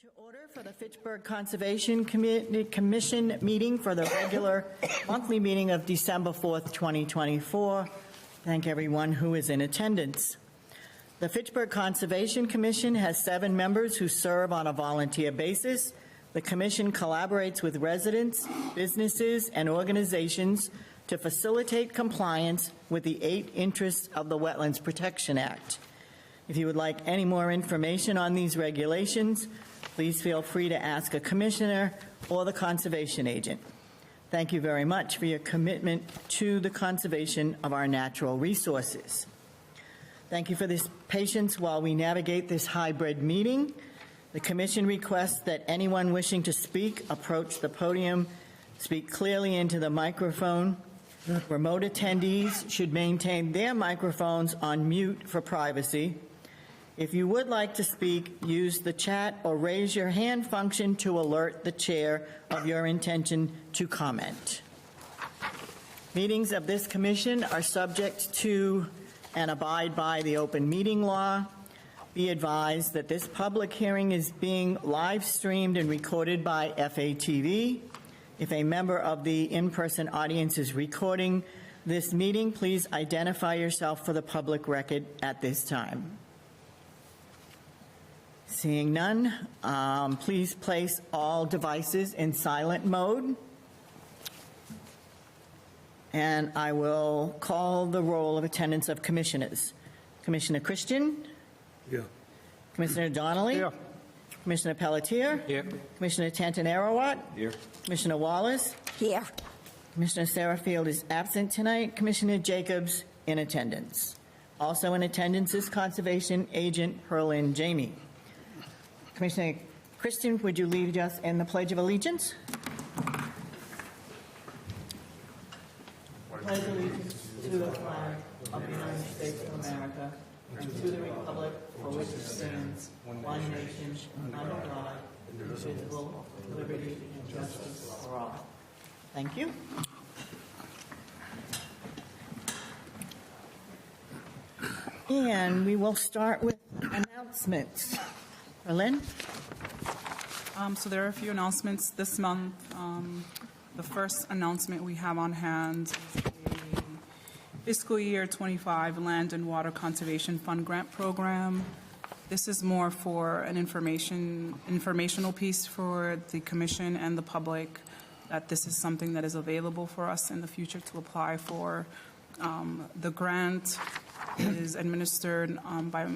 To order for the Fitchburg Conservation Commission meeting for the regular monthly meeting of December 4th, 2024. Thank everyone who is in attendance. The Fitchburg Conservation Commission has 7 members who serve on a volunteer basis. The commission collaborates with residents, businesses, and organizations to facilitate compliance with the 8 interests of the Wetlands Protection Act. If you would like any more information on these regulations, please feel free to ask a commissioner or the conservation agent. Thank you very much for your commitment to the conservation of our natural resources. Thank you for this patience while we navigate this hybrid meeting. The commission requests that anyone wishing to speak approach the podium, speak clearly into the microphone. Remote attendees should maintain their microphones on mute for privacy. If you would like to speak, use the chat or raise your hand function to alert the chair of your intention to comment. Meetings of this commission are subject to and abide by the open meeting law. Be advised that this public hearing is being live streamed and recorded by FATV. If a member of the in-person audience is recording this meeting, please identify yourself for the public record at this time. Seeing none, please place all devices in silent mode. And I will call the roll of attendance of commissioners. Commissioner Christian? Here. Commissioner Donnelly? Here. Commissioner Pelletier? Here. Commissioner Tantanarowat? Here. Commissioner Wallace? Here. Commissioner Sarahfield is absent tonight. Commissioner Jacobs in attendance. Also in attendance is Conservation Agent Herlin Jamie. Commissioner Christian, would you lead us in the Pledge of Allegiance? Pledge allegiance to the flag of the United States of America and to the republic for which it stands, one nation, under God, indivisible, with liberty and justice for all. Thank you. And we will start with announcements. Berlin? So there are a few announcements this month. The first announcement we have on hand is a fiscal year 25 Land and Water Conservation Fund Grant Program. This is more for an informational piece for the Commission and the public, that this is something that is available for us in the future to apply for. The grant is administered by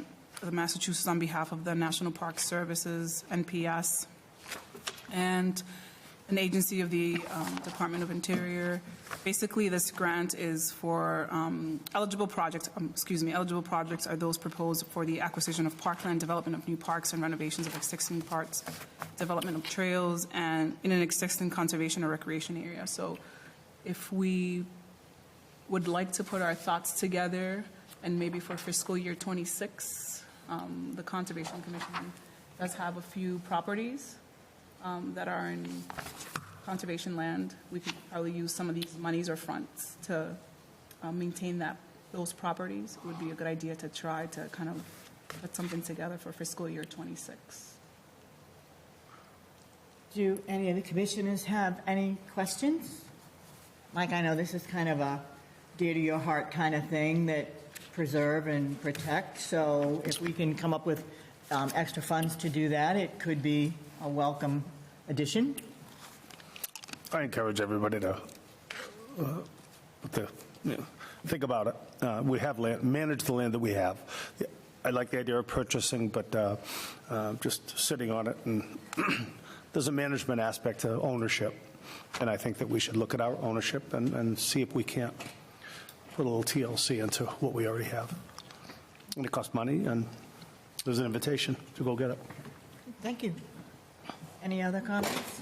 Massachusetts on behalf of the National Park Services, NPS, and an agency of the Department of Interior. Basically, this grant is for eligible projects. Eligible projects are those proposed for the acquisition of parkland, development of new parks, and renovations of existing parks, development of trails, and in an existing conservation or recreation area. So, if we would like to put our thoughts together, and maybe for fiscal year 26. The Conservation Commission does have a few properties that are in conservation land. We could probably use some of these monies or funds to maintain those properties. It would be a good idea to try to kind of put something together for fiscal year 26. Do any of the commissioners have any questions? Mike, I know this is kind of a dear to your heart kind of thing that preserve and protect. So if we can come up with extra funds to do that, it could be a welcome addition. I encourage everybody to think about it. We have land, manage the land that we have. I like the idea of purchasing, but just sitting on it. And there's a management aspect to ownership. And I think that we should look at our ownership and see if we can't put a little TLC into what we already have. And it costs money, and there's an invitation to go get it. Thank you. Any other comments?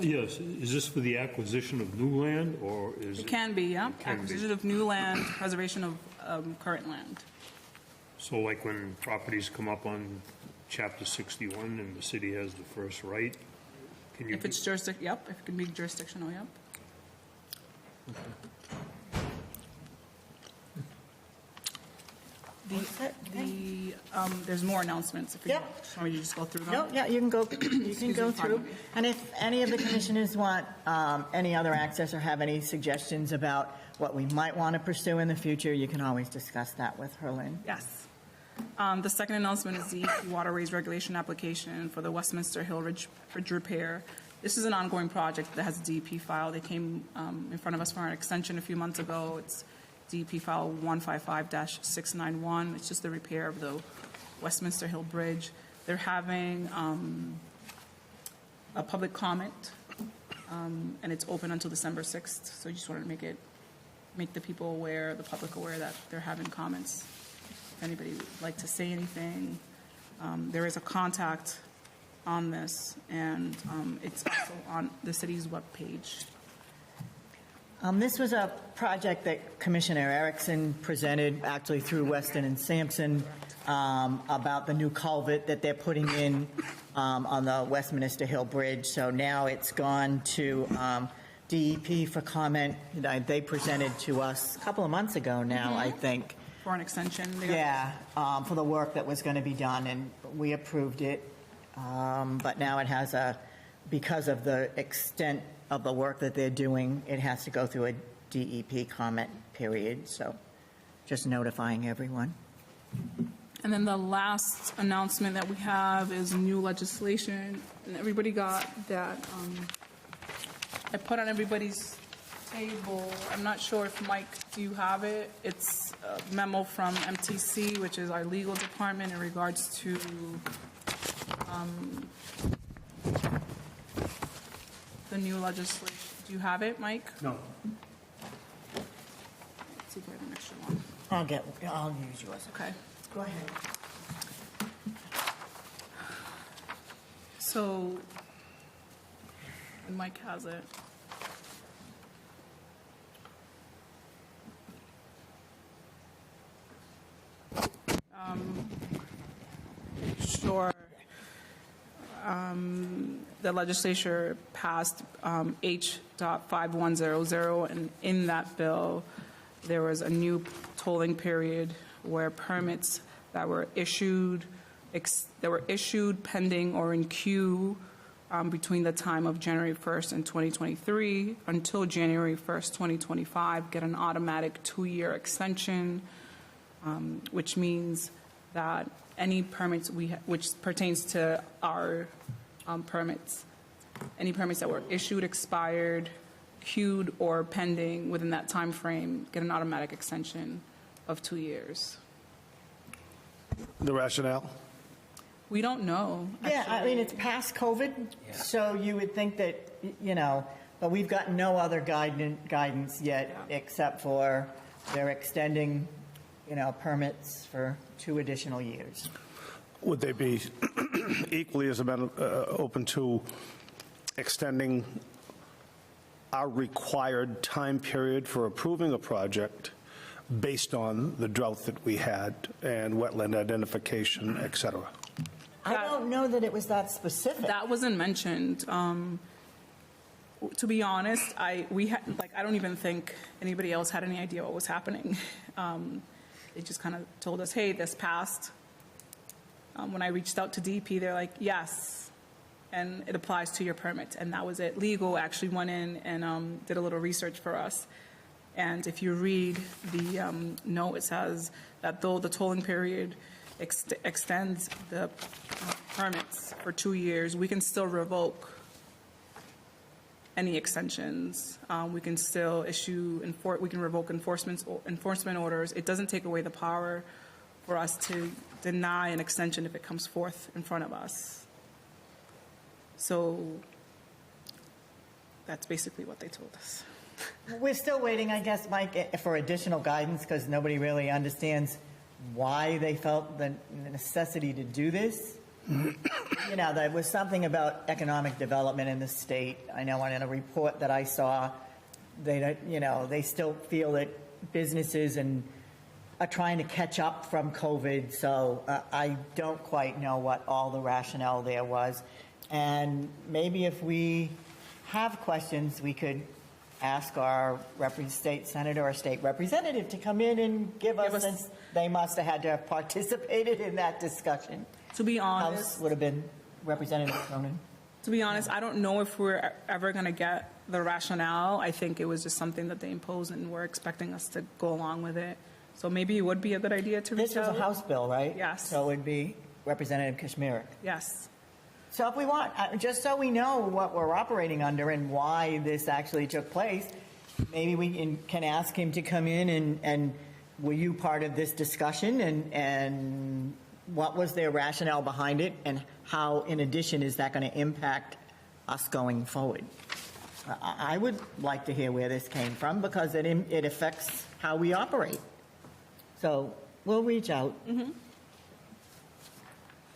Yes. Is this for the acquisition of new land, or is It can be, yeah. Acquisition of new land, preservation of current land. So like when properties come up on Chapter 61 and the city has the first right, can you? If it's jurisdiction, yep. If it can be jurisdictional, yep. There's more announcements if you Yep. want me to just go through them. No, yeah, you can go, me, through. pardon me. And if any of the commissioners want any other access or have any suggestions about what we might want to pursue in the future, you can always discuss that with Herlin. Yes. The second announcement is the Waterways regulation application for the Westminster Hill Ridge repair. This is an ongoing project that has a DEP file. They came in front of us for an extension a few months ago. It's DEP file 155-691. It's just the repair of the Westminster Hill Bridge. They're having a public comment, and it's open until December 6th. So I just wanted to make the people aware, the public aware that they're having comments. If anybody would like to say anything, there is a contact on this, and it's also on the city's webpage. This was a project that Commissioner Erickson presented, actually through Weston and Sampson, about the new culvert that they're putting in on the Westminster Hill Bridge. So now it's gone to DEP for comment. They presented to us a couple of months ago now, I think. For an extension? Yeah, for the work that was going to be done, and we approved it. But now it has because of the extent of the work that they're doing, it has to go through a DEP comment period, so just notifying everyone. And then the last announcement that we have is new legislation, and everybody got that. I put on everybody's table. I'm not sure if, Mike, do you have it? It's a memo from MTC, which is our legal department, in regards to the new legislation. Do you have it, Mike? No. Let's see if I have an extra one. I'll use yours. Okay. Go ahead. So, and Mike has it. Sure. The legislature passed H.5100, and in that bill, there was a new tolling period where permits that were issued, pending, or in queue between the time of January 1st in 2023 until January 1st, 2025, get an automatic 2-year extension, which means that any permits which pertains to our permits, any permits that were issued, expired, queued, or pending within that time frame get an automatic extension of 2 years. The rationale? We don't know. Yeah, I mean, it's past COVID, so you would think that, but we've got no other guidance yet, except for they're extending, permits for 2 additional years. Would they be equally as open to extending our required time period for approving a project based on the drought that we had and wetland identification, et cetera? I don't know that it was that specific. That wasn't mentioned. To be honest, I don't even think anybody else had any idea what was happening. They just kind of told us, hey, this passed. When I reached out to DP, they're like, yes, and it applies to your permit. And that was it. Legal actually went in and did a little research for us. And if you read the note, it says that though the tolling period extends the permits for 2 years, we can still revoke any extensions. We can still we can revoke enforcement orders. It doesn't take away the power for us to deny an extension if it comes forth in front of us. So that's basically what they told us. We're still waiting, I guess, Mike, for additional guidance, because nobody really understands why they felt the necessity to do this. There was something about economic development in the state. I know in a report that I saw, they still feel that businesses are trying to catch up from COVID. So I don't quite know what all the rationale there was. And maybe if we have questions, we could ask our state senator or state representative to come in and give us, since they must have had to have participated in that discussion. To be House honest, would have been Representative Cronin. I don't know if we're ever going to get the rationale. I think it was just something that they imposed and we're expecting us to go along with it. So maybe it would be a good idea to reach This was out. a House bill, right? Yes. So it would be Representative Kashmir. Yes. So if we want, just so we know what we're operating under and why this actually took place, maybe we can ask him to come in and were you part of this discussion and what was their rationale behind it and how, in addition, is that going to impact us going forward? I would like to hear where this came from because it affects how we operate. So we'll reach out.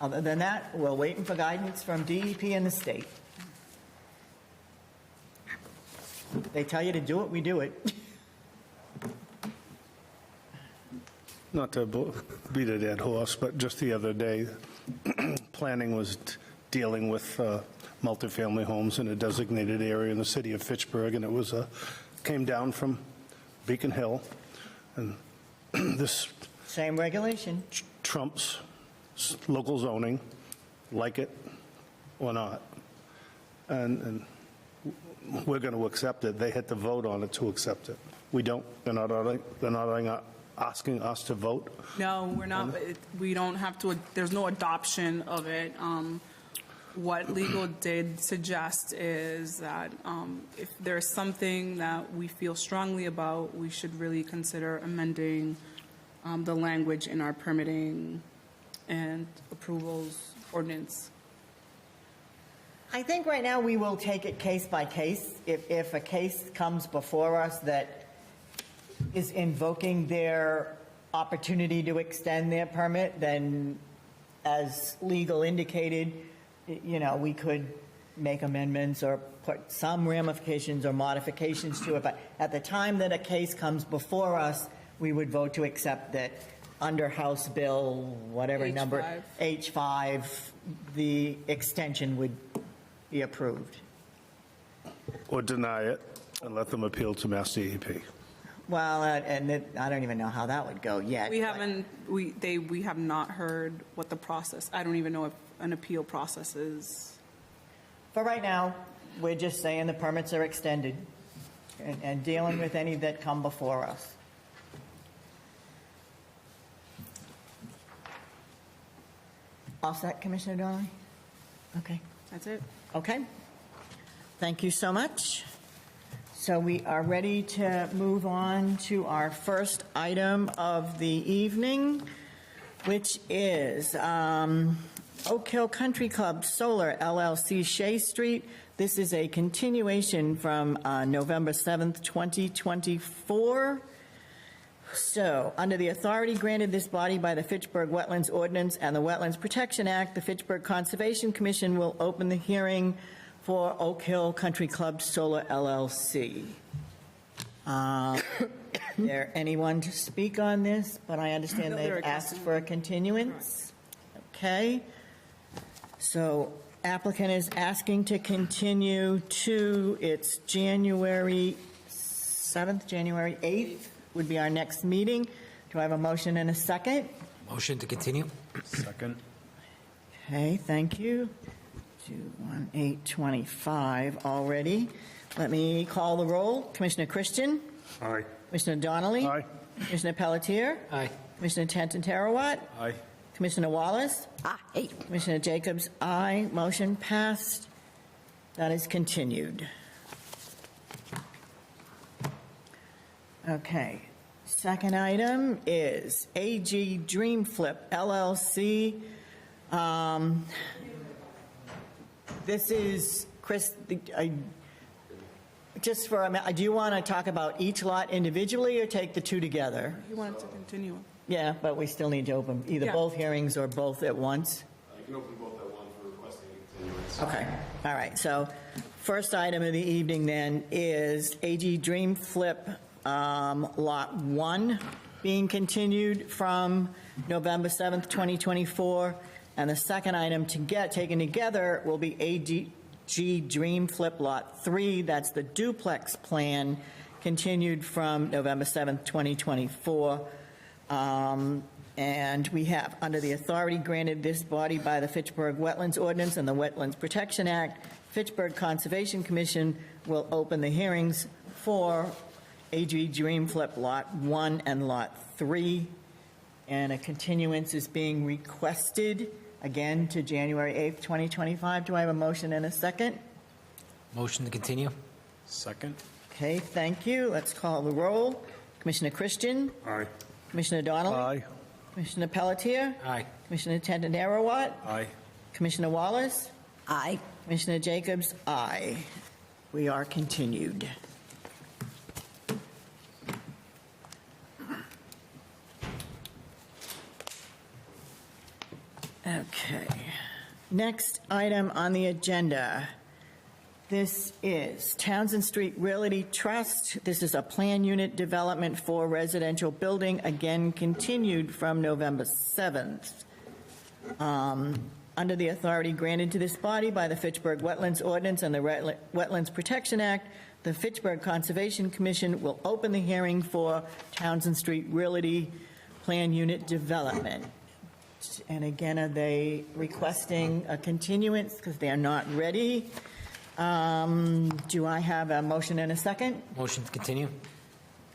Other than that, we're waiting for guidance from DEP and the state. They tell you to do it, we do it. Not to beat a dead horse, but just the other day, planning was dealing with multifamily homes in a designated area in the city of Fitchburg, and it was came down from Beacon Hill, and this Same regulation. trumps local zoning, like it or not. And we're going to accept it. They had to vote on it to accept it. We don't. They're not asking us to vote. No, we're not. We don't have to. There's no adoption of it. What legal did suggest is that if there's something that we feel strongly about, we should really consider amending the language in our permitting and approvals ordinance. I think right now we will take it case by case. If a case comes before us that is invoking their opportunity to extend their permit, then as legal indicated, we could make amendments or put some ramifications or modifications to it. But at the time that a case comes before us, we would vote to accept that under House Bill, whatever H5. number, H5, the extension would be approved. Or deny it and let them appeal to Mass DEP. Well, I don't even know how that would go yet. We haven't. We have not heard what the process. I don't even know if an appeal process is. For right now, we're just saying the permits are extended and dealing with any that come before us. All set, Commissioner Donnelly? Okay. That's it. Okay. Thank you so much. So we are ready to move on to our first item of the evening, which is Oakhill Country Club Solar LLC, Shea Street. This is a continuation from November 7th, 2024. So, under the authority granted this body by the Fitchburg Wetlands Ordinance and the Wetlands Protection Act, the Fitchburg Conservation Commission will open the hearing for Oakhill Country Club Solar LLC. There anyone to speak on this? But I understand No, they've they're asked requesting- for a continuance. Okay. So applicant is asking to continue to its January 7th, January 8th would be our next meeting. Do I have a motion and a second? Motion to continue? Second. Okay, thank you. 2/18/25 already. Let me call the roll. Commissioner Christian? Aye. Commissioner Donnelly? Aye. Commissioner Pelletier? Aye. Commissioner Tantan-Tarawat? Aye. Commissioner Wallace? Aye. Commissioner Jacobs? Aye. Motion passed. That is continued. Okay. Second item is AG Dream Flip LLC. This is, Chris, just for a minute, do you want to talk about each lot individually or take the two together? He wanted to continue. Yeah, but we still need to open either Yeah. both hearings or both at once. You can open both at once for requesting a continuance. Okay, all right. So first item of the evening then is AG Dream Flip Lot 1 being continued from November 7th, 2024. And the second item taken together will be AG HG Dream Flip Lot 3, that's the duplex plan, continued from November 7th, 2024. And we have, under the authority granted this body by the Fitchburg Wetlands Ordinance and the Wetlands Protection Act, Fitchburg Conservation Commission will open the hearings for AG Dream Flip Lot 1 and Lot 3. And a continuance is being requested, again, to January 8th, 2025. Do I have a motion and a second? Motion to continue? Second? Okay, thank you. Let's call the roll. Commissioner Christian? Aye. Commissioner Donnelly? Aye. Commissioner Pelletier? Aye. Commissioner Tendon-Arawat? Aye. Commissioner Wallace? Aye. Commissioner Jacobs? Aye. We are continued. Okay. Next item on the agenda. This is Townsend Street Realty Trust. This is a plan unit development for residential building, again continued from November 7th. Under the authority granted to this body by the Fitchburg Wetlands Ordinance and the Wetlands Protection Act, the Fitchburg Conservation Commission will open the hearing for Townsend Street Realty Plan Unit Development. And again, are they requesting a continuance because they are not ready? Do I have a motion and a second? Motion to continue?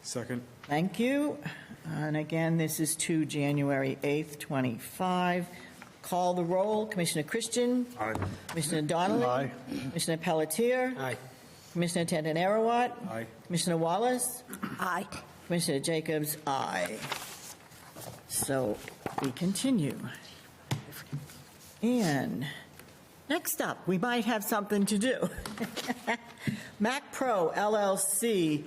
Second? Thank you. And again, this is to January 8th, 25. Call the roll. Commissioner Christian? Aye. Commissioner Donnelly? Aye. Commissioner Pelletier? Aye. Commissioner Tendon-Arawat? Aye. Commissioner Wallace? Aye. Commissioner Jacobs? Aye. So we continue. And next up, we might have something to do. MacPro LLC.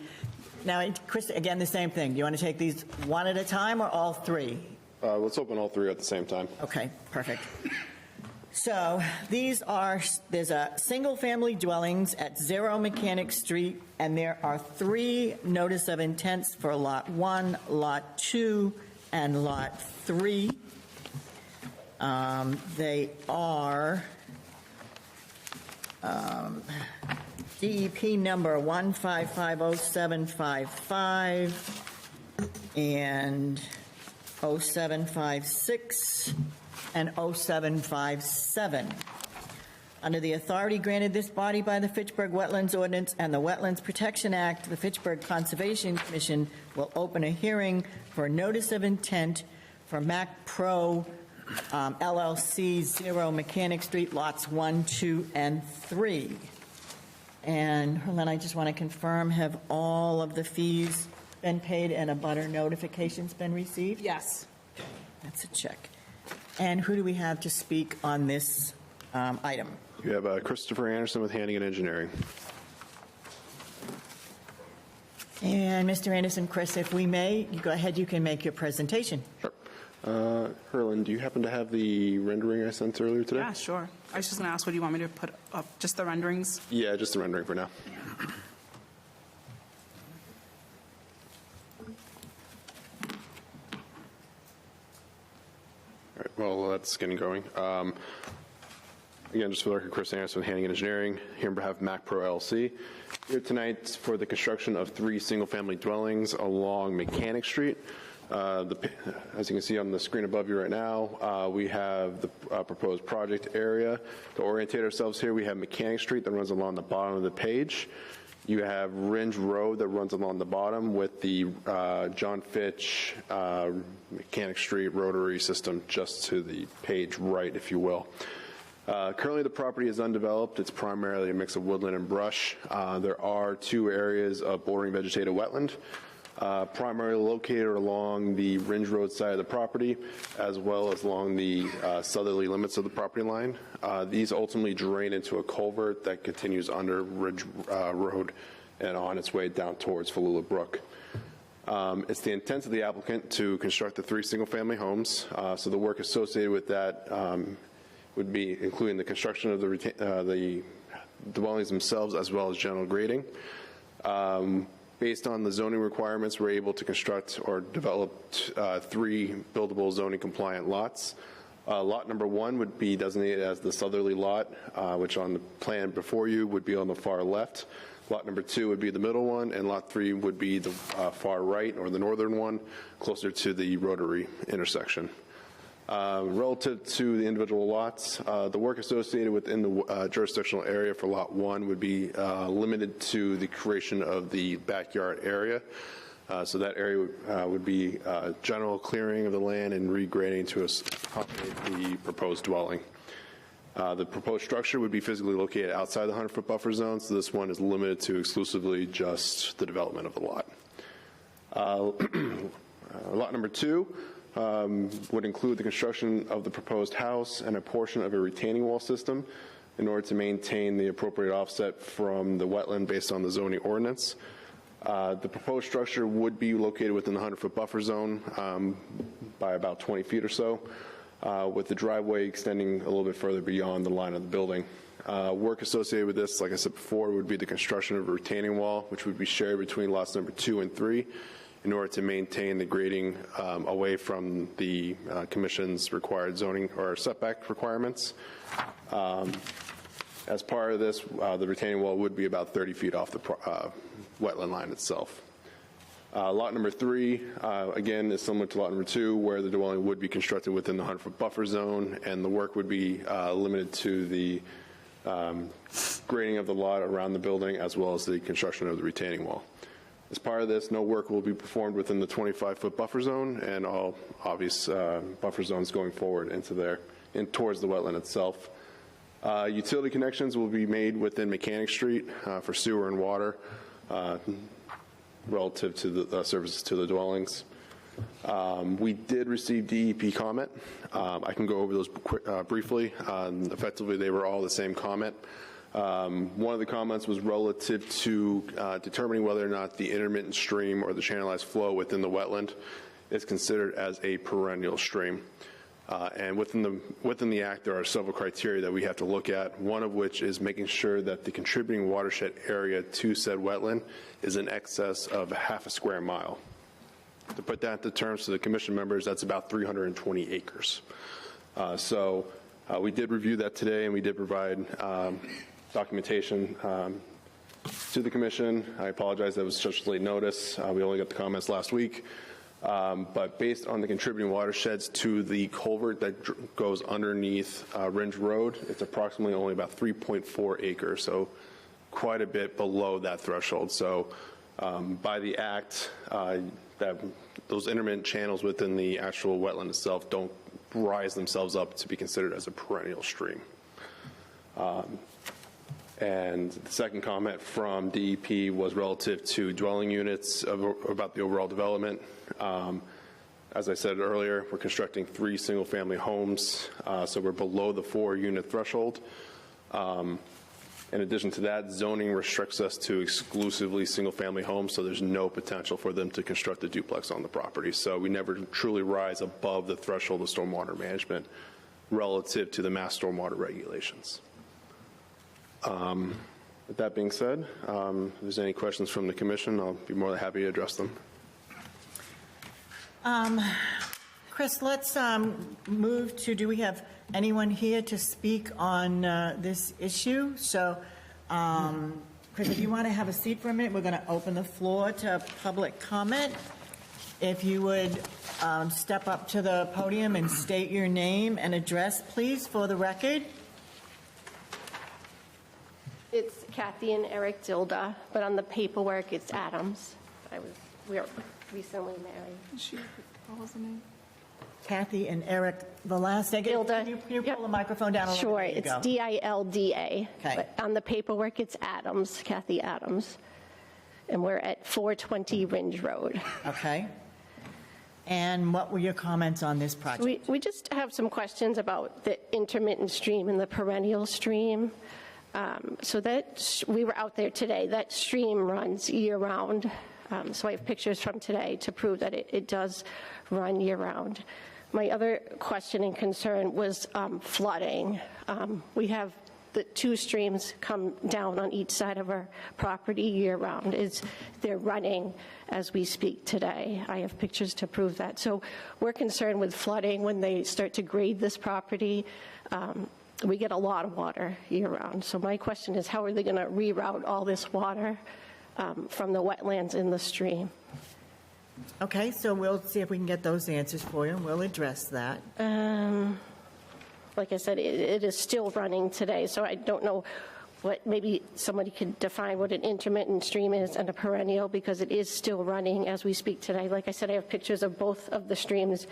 Now, Chris, again, the same thing. Do you want to take these one at a time or all three? Let's open all three at the same time. Okay, perfect. So these are, there's a single-family dwellings at 0 Mechanic Street, and there are 3 notice of intents for Lot 1, Lot 2, and Lot 3. They are DEP number 1550755 and 0756 and 0757. Under the authority granted this body by the Fitchburg Wetlands Ordinance and the Wetlands Protection Act, the Fitchburg Conservation Commission will open a hearing for notice of intent for MacPro LLC 0 Mechanic Street, lots 1, 2, and 3. And Herlin, I just want to confirm, have all of the fees been paid and a butter notification's been received? Yes. That's a check. And who do we have to speak on this item? You have Christopher Anderson with Hannigan Engineering. And Mr. Anderson, Chris, if we may, you go ahead, you can make your presentation. Sure. Herlin, do you happen to have the rendering I sent earlier today? Yeah, sure. I was just going to ask, what do you want me to put up? Just the renderings? Yeah, just the rendering for now. All right, well, that's getting going. Again, just for the record, Chris Anderson with Hannigan Engineering, here on behalf of MacPro LLC. Here tonight for the construction of 3 single-family dwellings along Mechanic Street. As you can see on the screen above you right now, we have the proposed project area. To orientate ourselves here, we have Mechanic Street that runs along the bottom of the page. You have Rindge Road that runs along the bottom with the John Fitch Mechanic Street rotary system just to the page right, if you will. Currently, the property is undeveloped. It's primarily a mix of woodland and brush. There are 2 areas of bordering vegetated wetland, primarily located along the Rindge Road side of the property, as well as along the southerly limits of the property line. These ultimately drain into a culvert that continues under Rindge Road and on its way down towards Falula Brook. It's the intent of the applicant to construct the 3 single-family homes. So the work associated with that would be including the construction of the dwellings themselves as well as general grading. Based on the zoning requirements, we're able to construct or develop 3 buildable zoning compliant lots. Lot number 1 would be designated as the southerly lot, which on the plan before you would be on the far left. Lot number 2 would be the middle one, and lot 3 would be the far right, or the northern one, closer to the rotary intersection. Relative to the individual lots, the work associated within the jurisdictional area for Lot 1 would be limited to the creation of the backyard area. So that area would be general clearing of the land and regrading to accommodate the proposed dwelling. The proposed structure would be physically located outside the 100-foot buffer zone, so this one is limited to exclusively just the development of the lot. Lot number 2 would include the construction of the proposed house and a portion of a retaining wall system in order to maintain the appropriate offset from the wetland based on the zoning ordinance. The proposed structure would be located within the 100-foot buffer zone by about 20 feet or so, with the driveway extending a little bit further beyond the line of the building. Work associated with this, like I said before, would be the construction of a retaining wall, which would be shared between lots number 2 and 3 in order to maintain the grading away from the Commission's required zoning or setback requirements. As part of this, the retaining wall would be about 30 feet off the wetland line itself. Lot number 3, again, is similar to lot number 2, where the dwelling would be constructed within the 100-foot buffer zone, and the work would be limited to the grading of the lot around the building, as well as the construction of the retaining wall. As part of this, no work will be performed within the 25-foot buffer zone, and all obvious buffer zones going forward into there and towards the wetland itself. Utility connections will be made within Mechanic Street for sewer and water, relative to the services to the dwellings. We did receive DEP comment. I can go over those briefly. Effectively, they were all the same comment. One of the comments was relative to determining whether or not the intermittent stream or the channelized flow within the wetland is considered as a perennial stream. And within the act, there are several criteria that we have to look at, one of which is making sure that the contributing watershed area to said wetland is in excess of half a square mile. To put that into terms to the Commission members, that's about 320 acres. So we did review that today, and we did provide documentation to the Commission. I apologize that was such late notice. We only got the comments last week. But based on the contributing watersheds to the culvert that goes underneath Rindge Road, it's approximately only about 3.4 acres, so quite a bit below that threshold. So by the act, that those intermittent channels within the actual wetland itself don't rise themselves up to be considered as a perennial stream. And the second comment from DEP was relative to dwelling units about the overall development. As I said earlier, we're constructing 3 single-family homes, so we're below the 4-unit threshold. In addition to that, zoning restricts us to exclusively single-family homes, so there's no potential for them to construct a duplex on the property. So we never truly rise above the threshold of stormwater management relative to the mass stormwater regulations. With that being said, if there's any questions from the Commission, I'll be more than happy to address them. Chris, let's move to, do we have anyone here to speak on this issue? So, Chris, if you want to have a seat for a minute, we're going to open the floor to public comment. If you would step up to the podium and state your name and address, please, for the record. It's Kathy and Eric Dilda, but on the paperwork, it's Adams. We are recently married. What was the name? Kathy and Eric, the last name. Dilda. Can you Yep. pull the microphone down a little bit? Sure, There you it's go. Dilda. Okay. But on the paperwork, it's Adams, Kathy Adams. And we're at 420 Rindge Road. Okay. And what were your comments on this project? We just have some questions about the intermittent stream and the perennial stream. So that, we were out there today, that stream runs year-round. So I have pictures from today to prove that it does run year-round. My other question and concern was flooding. We have the two streams come down on each side of our property year-round. They're running as we speak today. I have pictures to prove that. So we're concerned with flooding when they start to grade this property. We get a lot of water year-round. So my question is, how are they going to reroute all this water from the wetlands in the stream? Okay, so we'll see if we can get those answers for you, and we'll address that. Like I said, it is still running today, so I don't know what, maybe somebody could define what an intermittent stream is and a perennial, because it is still running as we speak today. Like I said, I have pictures of both of the streams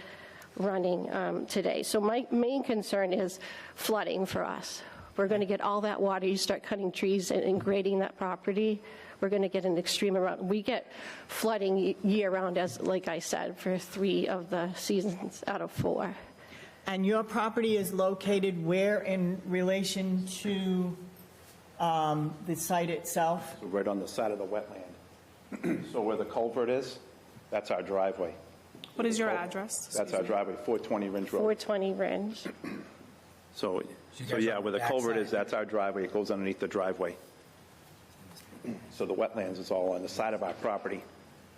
running today. So my main concern is flooding for us. We're going to get all that water. You start cutting trees and grading that property, we're going to get an extreme amount. We get flooding year-round, as like I said, for 3 of the seasons out of 4. And your property is located where in relation to the site itself? Right on the side of the wetland. So where the culvert is, that's our driveway. What is your address? That's our driveway, 420 Rindge Road. 420 Rindge. So you guys yeah, are where the back culvert side. is, that's our driveway. It goes underneath the driveway. So the wetlands is all on the side of our property.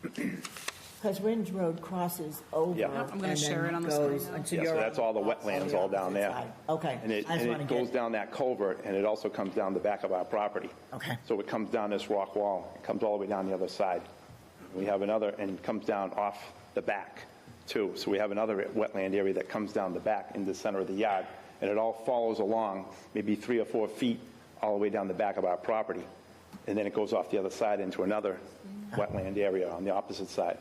Because Rindge Road crosses over. Yeah. I'm gonna and share then it on the goes screen now. into Yeah, your so that's all the wetlands all down there. side. Okay. And I just wanna it get- goes down that culvert, and it also comes down the back of our property. Okay. So it comes down this rock wall. It comes all the way down the other side. We have another, and it comes down off the back, too. So we have another wetland area that comes down the back in the center of the yard, and it all follows along maybe 3 or 4 feet all the way down the back of our property. And then it goes off the other side into another wetland area on the opposite side.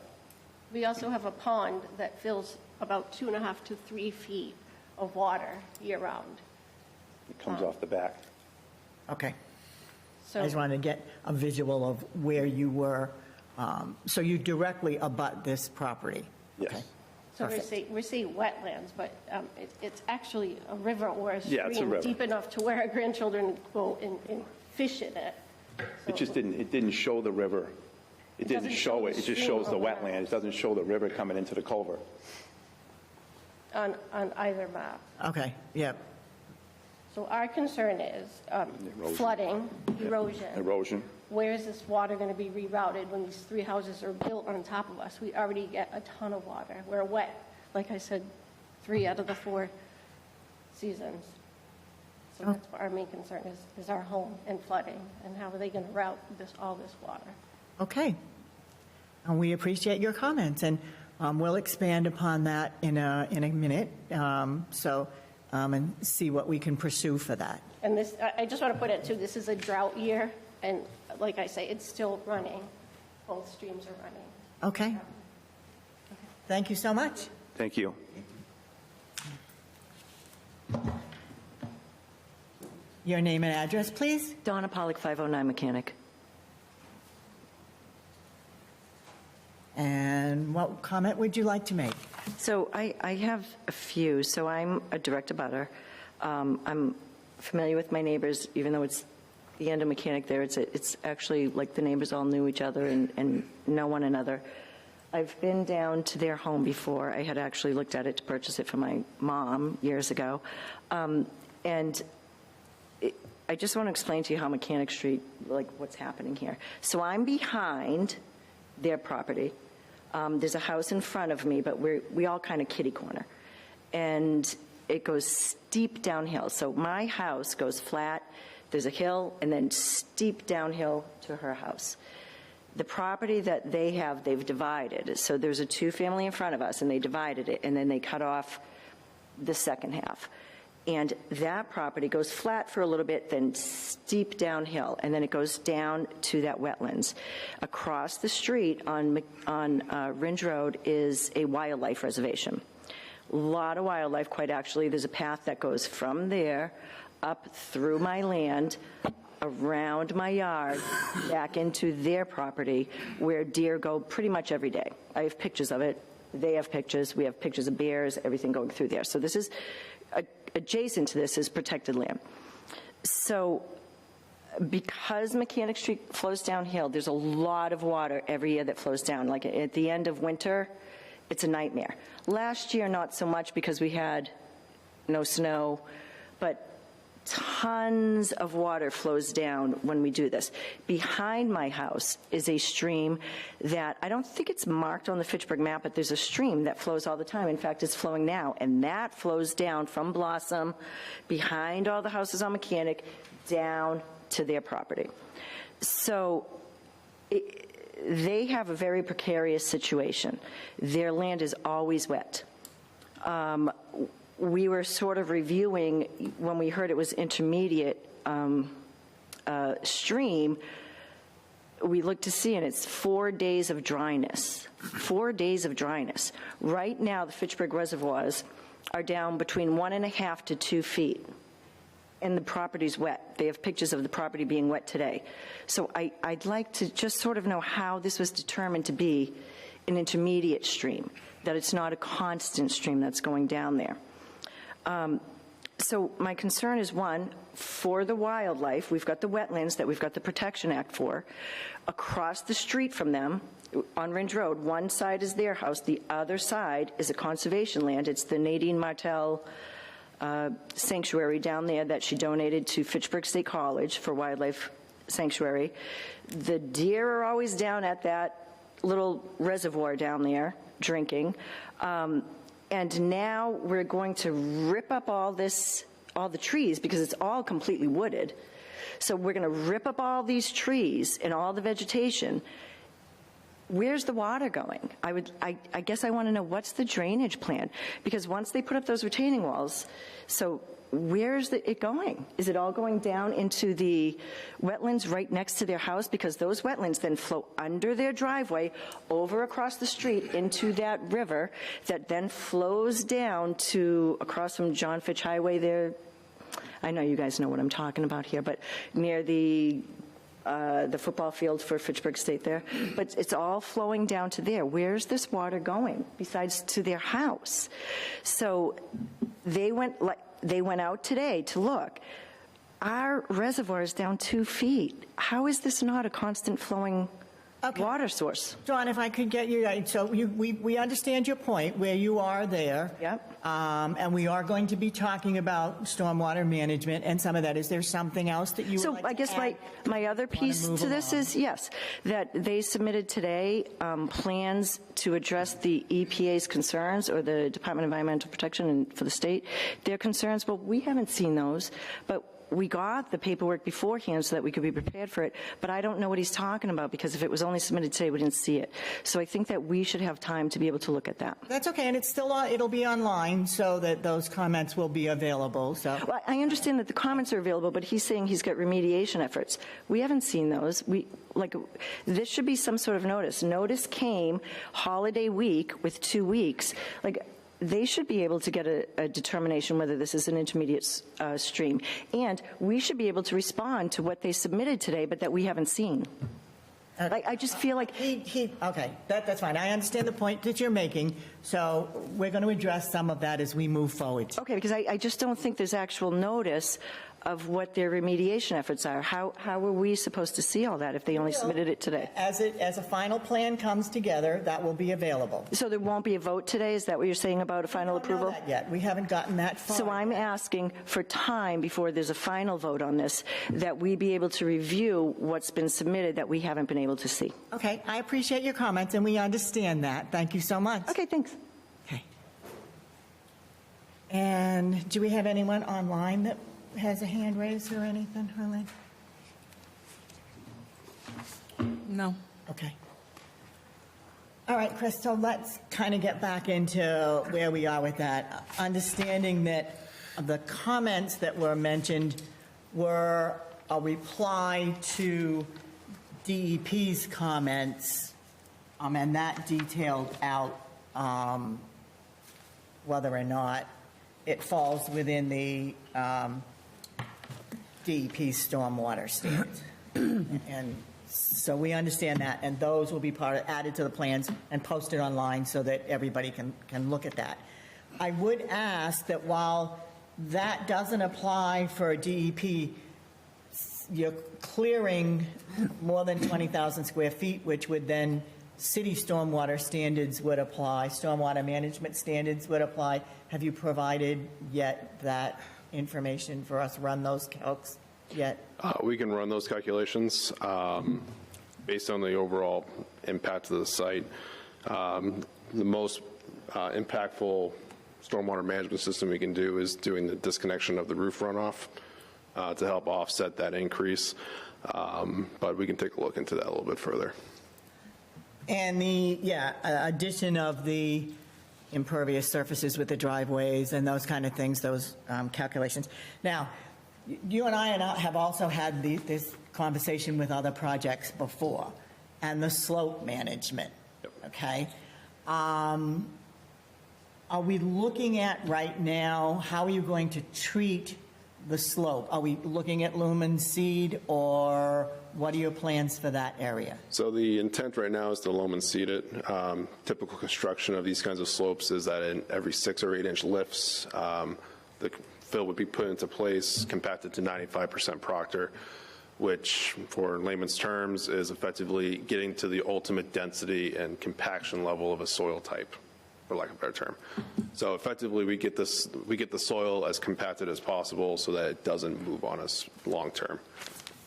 We also have a pond that fills about 2.5 to 3 feet of water year-round. It comes off the back. Okay. So I just wanted to get a visual of where you were. So you directly abut this property? Yes. Okay. So Perfect. we're saying wetlands, but it's actually a river or a stream. Yeah, it's a river. Deep enough to where our grandchildren go and fish in it. It just didn't show the river. It didn't doesn't show show it. the It just stream shows the around. wetland. It doesn't show the river coming into the culvert. On either map. Okay, yep. So our concern is Erosion. flooding, erosion. Erosion. Where is this water going to be rerouted when these 3 houses are built on top of us? We already get a ton of water. We're wet, like I said, 3 out of the 4 seasons. So that's what our main concern is our home and flooding, and how are they going to route all this water? Okay. And we appreciate your comments, and we'll expand upon that in a minute, and see what we can pursue for that. And this, I just want to put it too, this is a drought year, and like I say, it's still running. Both streams are running. Okay. Thank you so much. Thank you. Your name and address, please? Donna Pollock, 509 Mechanic. And what comment would you like to make? So I have a few. So I'm a direct abutter. I'm familiar with my neighbors, even though it's the end of Mechanic there. It's actually like the neighbors all knew each other and know one another. I've been down to their home before. I had actually looked at it to purchase it for my mom years ago. I just want to explain to you how Mechanic Street, like what's happening here. So I'm behind their property. There's a house in front of me, but we all kind of kitty corner. And it goes steep downhill. So my house goes flat, there's a hill, and then steep downhill to her house. The property that they have, they've divided. So there's a 2-family in front of us, and they divided it, and then they cut off the second half. And that property goes flat for a little bit, then steep downhill, and then it goes down to that wetlands. Across the street on Rindge Road is a wildlife reservation. A lot of wildlife, quite actually. There's a path that goes from there up through my land, around my yard, back into their property, where deer go pretty much every day. I have pictures of it. They have pictures. We have pictures of bears, everything going through there. So this is adjacent to this is protected land. So because Mechanic Street flows downhill, there's a lot of water every year that flows down. Like at the end of winter, it's a nightmare. Last year, not so much because we had no snow, but tons of water flows down when we do this. Behind my house is a stream that, I don't think it's marked on the Fitchburg map, but there's a stream that flows all the time. In fact, it's flowing now, and that flows down from Blossom, behind all the houses on Mechanic, down to their property. So they have a very precarious situation. Their land is always wet. We were sort of reviewing, when we heard it was intermediate stream, we looked to see, and it's 4 days of dryness. 4 days of dryness. Right now, the Fitchburg reservoirs are down between 1.5 to 2 feet, and the property's wet. They have pictures of the property being wet today. So I'd like to just sort of know how this was determined to be an intermediate stream, that it's not a constant stream that's going down there. So my concern is, one, for the wildlife, we've got the wetlands that we've got the Protection Act for. Across the street from them, on Rindge Road, one side is their house, the other side is a conservation land. It's the Nadine Martel sanctuary down there that she donated to Fitchburg State College for wildlife sanctuary. The deer are always down at that little reservoir down there drinking. And now we're going to rip up all the trees, because it's all completely wooded. So we're going to rip up all these trees and all the vegetation. Where's the water going? I guess I want to know, what's the drainage plan? Because once they put up those retaining walls, so where's it going? Is it all going down into the wetlands right next to their house? Because those wetlands then flow under their driveway, over across the street into that river that then flows down to across from John Fitch Highway there. I know you guys know what I'm talking about here, but near the football field for Fitchburg State there. But it's all flowing down to there. Where's this water going besides to their house? So they went out today to look. Our reservoir is down 2 feet. How is this not a constant flowing water source? Dawn, if I could get you, so we understand your point where you are there. Yep. And we are going to be talking about stormwater management and some of that. Is there something else that you would like to I guess add? my other piece to this is, yes, that they submitted today plans to address the EPA's concerns, or the Department of Environmental Protection for the state, their concerns. Well, we haven't seen those, but we got the paperwork beforehand so that we could be prepared for it, but I don't know what he's talking about, because if it was only submitted today, we didn't see it. So I think that we should have time to be able to look at that. That's okay, and it's still it'll be online so that those comments will be available. So Well, I understand that the comments are available, but he's saying he's got remediation efforts. We haven't seen those. This should be some sort of notice. Notice came holiday week with 2 weeks. They should be able to get a determination whether this is an intermediate stream. And we should be able to respond to what they submitted today, but that we haven't seen. I just feel like... Okay, that's fine. I understand the point that you're making, so we're going to address some of that as we move forward. Okay, because I just don't think there's actual notice of what their remediation efforts are. How are we supposed to see all that if they only submitted it today? As a final plan comes together, that will be available. So there won't be a vote today? Is that what you're saying about a final approval? We don't know that yet. We haven't gotten that far. So I'm asking for time before there's a final vote on this, that we be able to review what's been submitted that we haven't been able to see. Okay, I appreciate your comments, and we understand that. Thank you so much. Okay, thanks. Okay. And do we have anyone online that has a hand raised or anything, Harlan? No. Okay. All right, Chris, so let's kind of get back into where we are with that. Understanding that the comments that were mentioned were a reply to DEP's comments, and that detailed out whether or not it falls within the DEP stormwater standards. And so we understand that, and those will be added to the plans and posted online so that everybody can look at that. I would ask that while that doesn't apply for DEP, you're clearing more than 20,000 square feet, which would then, city stormwater standards would apply, stormwater management standards would apply. Have you provided yet that information for us, run those calcs yet? We can run those calculations based on the overall impact to the site. The most impactful stormwater management system we can do is doing the disconnection of the roof runoff to help offset that increase. But we can take a look into that a little bit further. And the, addition of the impervious surfaces with the driveways and those kind of things, those calculations. Now, you and I have also had this conversation with other projects before, and the slope management, okay? Are we looking at right now, how are you going to treat the slope? Are we looking at lumen seed, or what are your plans for that area? So the intent right now is to loam and seed it. Typical construction of these kinds of slopes is that in every 6 or 8 inch lifts, the fill would be put into place, compacted to 95% Proctor, which for layman's terms is effectively getting to the ultimate density and compaction level of a soil type, for lack of a better term. So effectively, we get the soil as compacted as possible so that it doesn't move on us long term.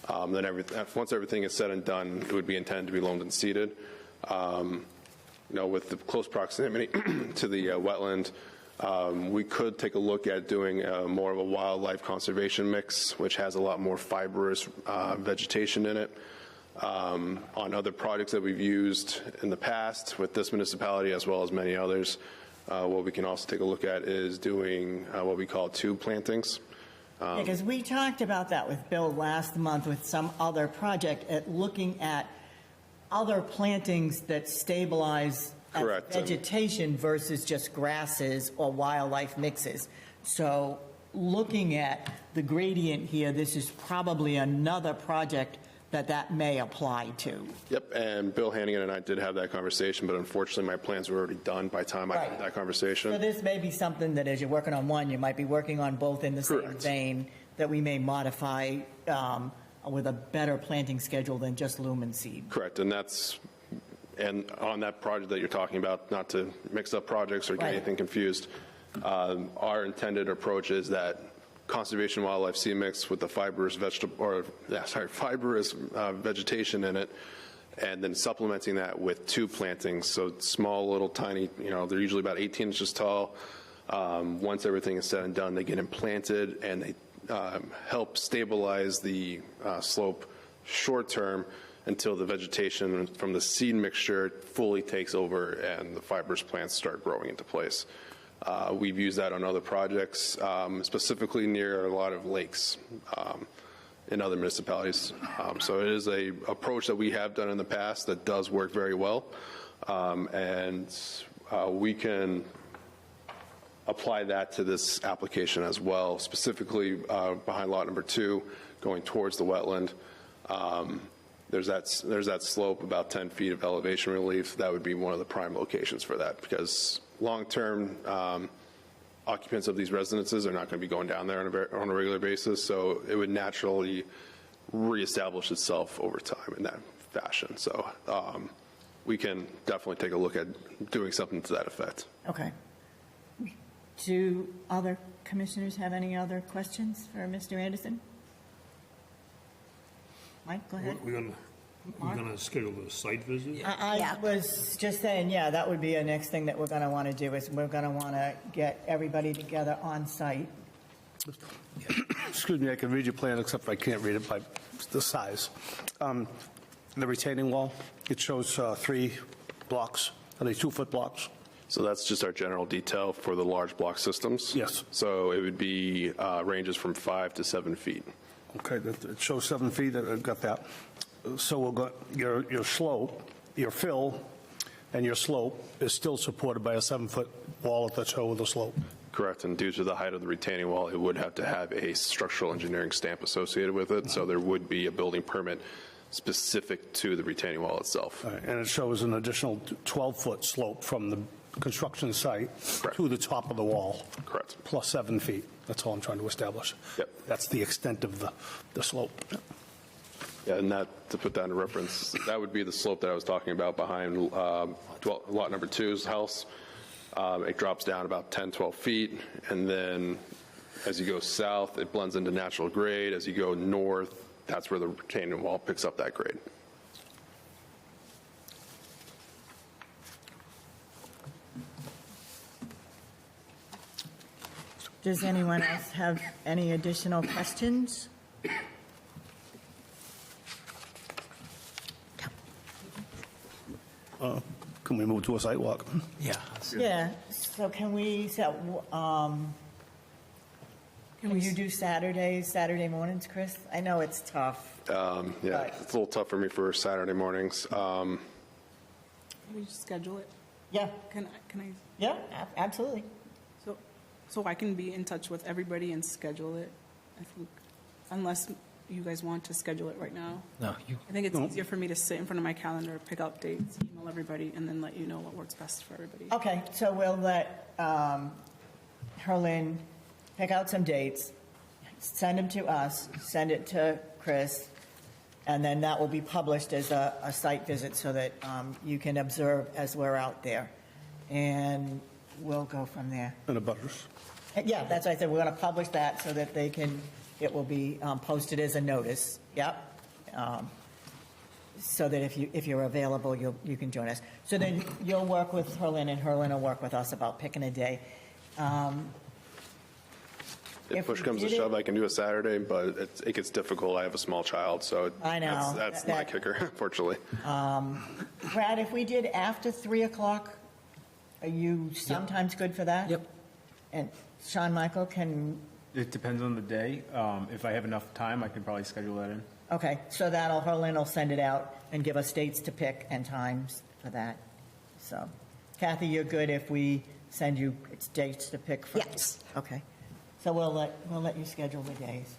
Then once everything is said and done, it would be intended to be loamed and seeded. With the close proximity to the wetland, we could take a look at doing more of a wildlife conservation mix, which has a lot more fibrous vegetation in it. On other projects that we've used in the past with this municipality as well as many others, what we can also take a look at is doing what we call tube plantings. Because we talked about that with Bill last month with some other project at looking at other plantings that stabilize vegetation versus just grasses or wildlife mixes. So looking at the gradient here, this is probably another project that may apply to. Yep, and Bill Hannigan and I did have that conversation, but unfortunately my plans were already done by the time I had that conversation. So this may be something that as you're working on one, you might be working on both in the same vein, that we may modify with a better planting schedule than just lumen seed. Correct, and on that project that you're talking about, not to mix up projects or get anything confused, our intended approach is that conservation wildlife seed mix with the fibrous vegetation in it, and then supplementing that with tube plantings. So small, little, tiny. They're usually about 18 inches tall. Once everything is said and done, they get implanted and they help stabilize the slope short term until the vegetation from the seed mixture fully takes over and the fibrous plants start growing into place. We've used that on other projects, specifically near a lot of lakes in other municipalities. So it is a approach that we have done in the past that does work very well, and we can apply that to this application as well, specifically behind lot number 2, going towards the wetland. There's that slope, about 10 feet of elevation relief. That would be one of the prime locations for that, because long-term occupants of these residences are not going to be going down there on a regular basis, so it would naturally reestablish itself over time in that fashion. So we can definitely take a look at doing something to that effect. Okay. Do other commissioners have any other questions for Mr. Anderson? Mike, go ahead. We're gonna schedule a site visit? I was just saying, that would be a next thing that we're going to want to do, is we're going to want to get everybody together on site. Excuse me, I can read your plan, except I can't read it by the size. The retaining wall, it shows 3 blocks. Are they 2-foot blocks? So that's just our general detail for the large block systems. Yes. So it would be ranges from 5 to 7 feet. Okay, it shows 7 feet, I've got that. So we'll go, your slope, your fill, and your slope is still supported by a 7-foot wall at the toe of the slope. Correct, and due to the height of the retaining wall, it would have to have a structural engineering stamp associated with it, so there would be a building permit specific to the retaining wall itself. All right, and it shows an additional 12-foot slope from the construction site to the top of the wall. Correct. Plus 7 feet. That's all I'm trying to establish. Yep. That's the extent of the slope. Yeah, and that, to put that into reference, that would be the slope that I was talking about behind lot number 2's house. It drops down about 10, 12 feet, and then As you go south, it blends into natural grade. As you go north, that's where the retaining wall picks up that grade. Does anyone else have any additional questions? Can we move to a site walk? Yeah. Yeah, so can we, can you do Saturday mornings, Chris? I know it's tough. Yeah, Right. it's a little tough for me for Saturday mornings. Can we just schedule it? Yeah, Can I, yeah, absolutely. so I can be in touch with everybody and schedule it, I think, unless you guys want to schedule it right now. No, you, I think it's easier for me to sit in front of my calendar, pick out dates, email everybody, and then let you know what works best for everybody. Okay, so we'll let Herlin pick out some dates, send them to us, send it to Chris, and then that will be published as a site visit so that you can observe as we're out there. And we'll go from there. And a butters. Yeah, that's what I said, we're going to publish that so that they can, it will be posted as a notice, yep. So that if you're available, you can join us. So then you'll work with Herlin, and Herlin will work with us about picking a day. If push comes to shove, I can do a Saturday, but it gets difficult. I have a small child, so I know. that's my kicker, unfortunately. Brad, if we did after 3 o'clock, are you sometimes good for that? Yep. And Sean Michael, It depends on the day. If I have enough time, I can probably schedule that in. okay, so Herlin will send it out and give us dates to pick and times for that. So Kathy, you're good if we send you dates to pick from? Yes. Okay. So we'll let you schedule the days.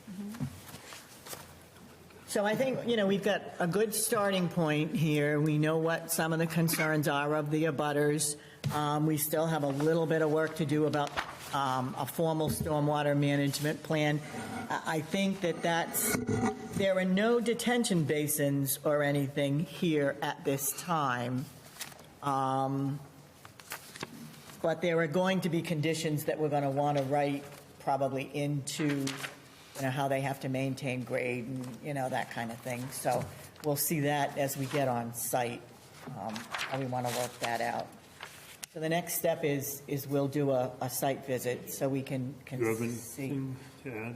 So I think, we've got a good starting point here. We know what some of the concerns are of the abutters. We still have a little bit of work to do about a formal stormwater management plan. I think there are no detention basins or anything here at this time. But there are going to be conditions that we're going to want to write probably into, how they have to maintain grade and, that kind of thing. So we'll see that as we get on site, how we want to work that out. So the next step is we'll do a site visit so we can Do you have see. anything to add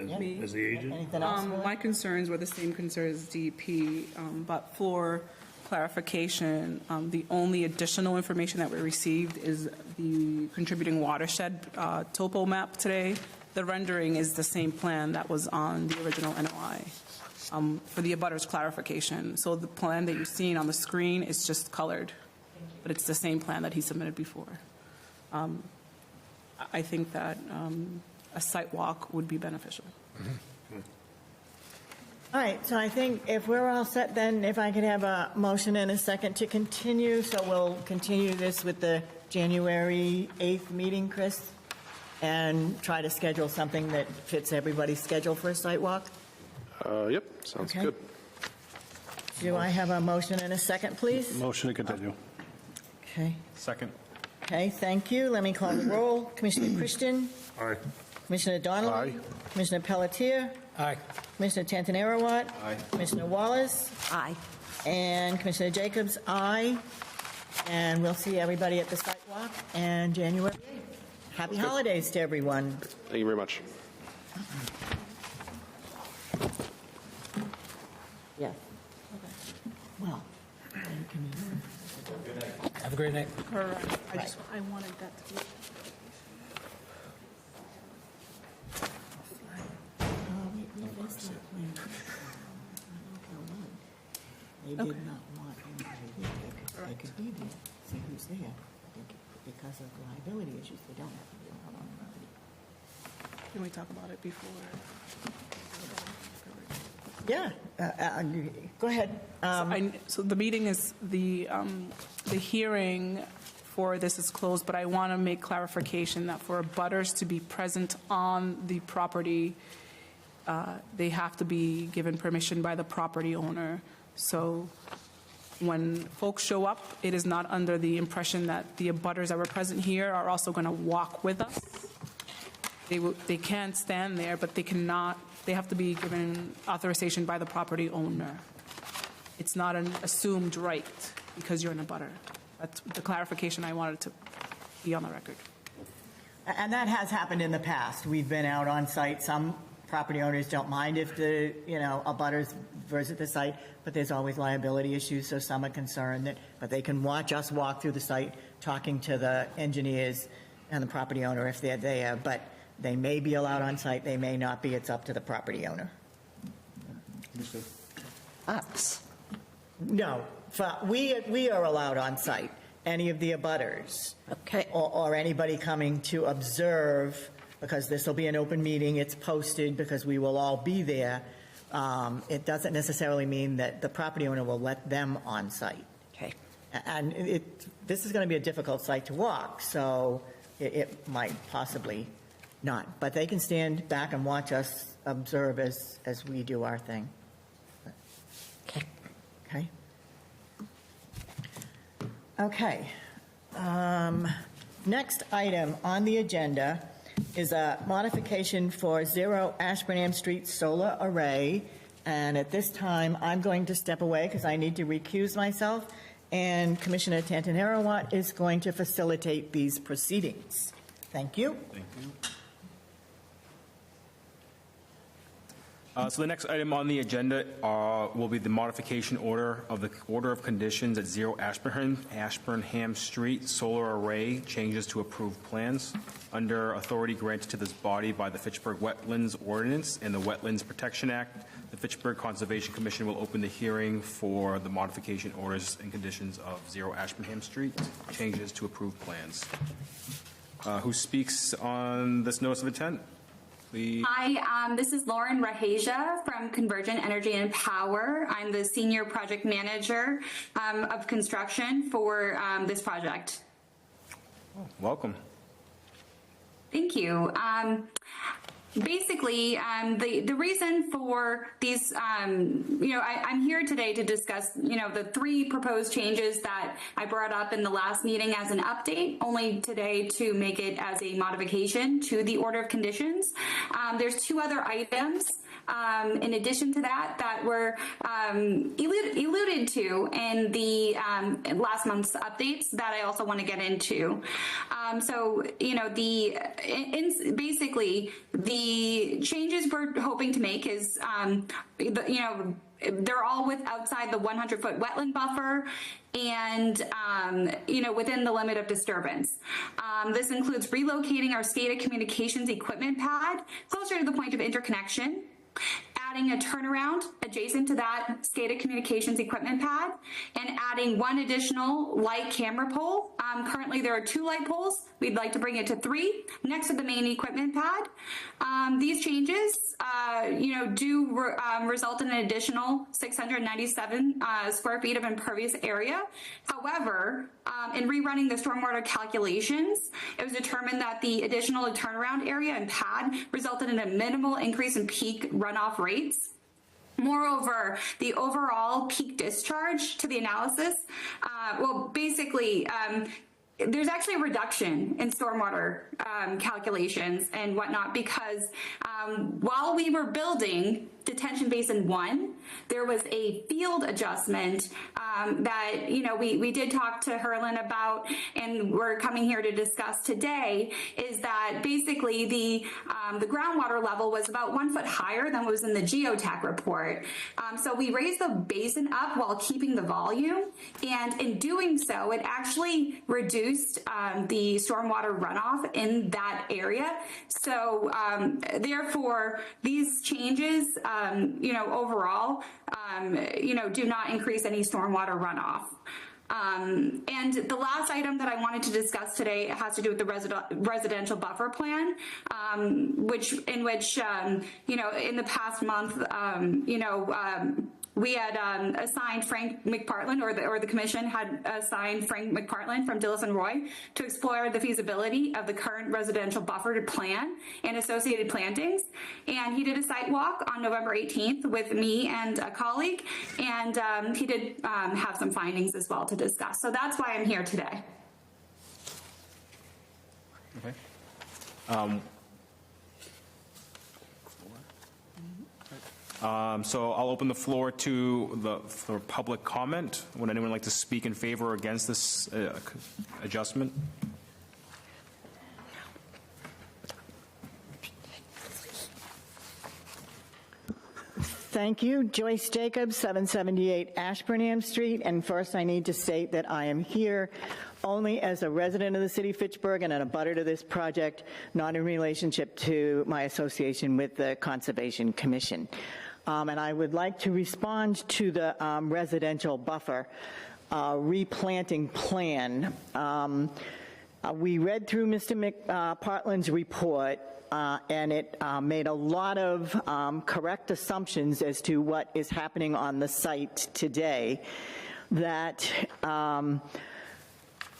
Yeah. as the agent? Anything else? Willie? My concerns were the same concerns as DEP, but for clarification, the only additional information that we received is the contributing watershed topo map today. The rendering is the same plan that was on the original NOI for the abutters clarification. So the plan that you're seeing on the screen is just colored, but it's the same plan that he submitted before. I think that a site walk would be beneficial. All right, so I think if we're all set, then if I could have a motion and a second to continue, so we'll continue this with the January 8th meeting, Chris, and try to schedule something that fits everybody's schedule for a site walk. Yep, sounds Okay. good. Do I have a motion and a second, please? Motion to continue. Okay, Second. okay, thank you. Let me call the roll. Commissioner Christian, Aye. Commissioner Donnelly, Aye. Commissioner Pelletier, aye. Commissioner Tantanarowat, Aye. Commissioner Wallace, Aye. and Commissioner Jacobs, aye. And we'll see everybody at the site walk and January 8th. Happy holidays to everyone. Thank you very much. Yes. Well, Have a great night. Correct. I wanted that to be. they did not want anybody there. They could be there, see who's there. Because of liability issues, they don't have to be allowed on the property. Can we talk about it before? Yeah, go ahead. So the meeting is, the hearing for this is closed, but I want to make clarification that for abutters to be present on the property, they have to be given permission by the property owner. So when folks show up, it is not under the impression that the abutters that were present here are also going to walk with us. they can stand there, but they have to be given authorization by the property owner. It's not an assumed right because you're in a butter. That's the clarification I wanted to be on the record. And that has happened in the past. We've been out on site. Some property owners don't mind if the, abutters visit the site, but there's always liability issues, so some are concerned that, but they can watch us walk through the site, talking to the engineers and the property owner if they're there, but they may be allowed on site, they may not be. It's up to the property owner. Us. No, we are allowed on site, any of the abutters. Okay. Or anybody coming to observe, because this will be an open meeting, it's posted because we will all be there. It doesn't necessarily mean that the property owner will let them on site. Okay. And this is going to be a difficult site to walk, so it might possibly not. But they can stand back and watch us observe as we do our thing. Okay. Okay? Okay. Next item on the agenda is a modification for 0 Ashburnham Street solar array. And at this time, I'm going to step away because I need to recuse myself. And Commissioner Tantanarowat is going to facilitate these proceedings. Thank you. Thank you. So the next item on the agenda will be the modification order of the order of conditions at 0 Ashburnham Street solar array changes to approved plans. Under authority granted to this body by the Fitchburg Wetlands Ordinance and the Wetlands Protection Act, the Fitchburg Conservation Commission will open the hearing for the modification orders and conditions of 0 Ashburnham Street changes to approved plans. Who speaks on this notice of intent? Please. Hi, this is Lauren Rahasia from Convergent Energy and Power. I'm the Senior Project Manager of construction for this project. Welcome. Thank you. Basically, the reason for these, I'm here today to discuss, the 3 proposed changes that I brought up in the last meeting as an update, only today to make it as a modification to the order of conditions. There's 2 other items in addition to that were alluded to in the last month's updates that I also want to get into. Basically, the changes we're hoping to make is, they're all outside the 100-foot wetland buffer and, within the limit of disturbance. This includes relocating our SCADA communications equipment pad closer to the point of interconnection, adding a turnaround adjacent to that SCADA communications equipment pad, and adding 1 additional light camera pole. Currently, there are 2 light poles. We'd like to bring it to 3 next to the main equipment pad. These changes, do result in an additional 697 square feet of impervious area. However, in rerunning the stormwater calculations, it was determined that the additional turnaround area and pad resulted in a minimal increase in peak runoff rates. Moreover, the overall peak discharge to the analysis, there's actually a reduction in stormwater calculations and whatnot because while we were building detention basin 1, there was a field adjustment that we did talk to Herlin about, and we're coming here to discuss today. Is that basically the groundwater level was about 1 foot higher than was in the geotech report. So we raised the basin up while keeping the volume, and in doing so, it actually reduced the stormwater runoff in that area. So therefore, these changes, overall, do not increase any stormwater runoff. And the last item that I wanted to discuss today has to do with the residential buffer plan, in which in the past month, we had assigned Frank McPartland, or the commission had assigned Frank McPartland from Dillis and Roy to explore the feasibility of the current residential buffer plan and associated plantings. And he did a site walk on November 18th with me and a colleague, and he did have some findings as well to discuss. So that's why I'm here today. Okay. So I'll open the floor for public comment. Would anyone like to speak in favor or against this adjustment? Thank you. Joyce Jacobs, 778 Ashburnham Street. And first, I need to state that I am here only as a resident of the city of Fitchburg and an abutter to this project, not in relationship to my association with the Conservation Commission. And I would like to respond to the residential buffer replanting plan. We read through Mr. McPartland's report, and it made a lot of correct assumptions as to what is happening on the site today. That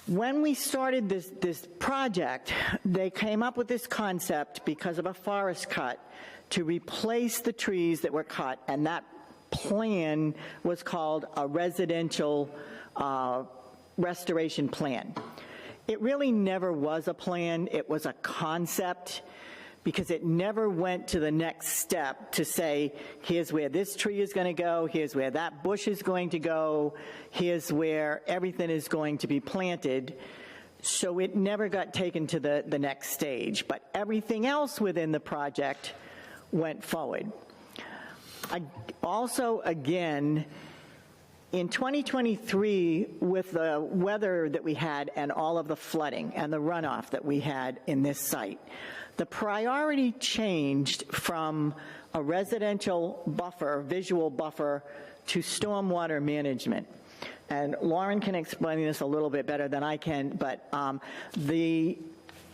when we started this project, they came up with this concept because of a forest cut to replace the trees that were cut, and that plan was called a residential restoration plan. It really never was a plan. It was a concept, because it never went to the next step to say, here's where this tree is going to go, here's where that bush is going to go, here's where everything is going to be planted. So it never got taken to the next stage. But everything else within the project went forward. Also, again, in 2023, with the weather that we had and all of the flooding and the runoff that we had in this site, the priority changed from a residential buffer, visual buffer, to stormwater management. And Lauren can explain this a little bit better than I can, but the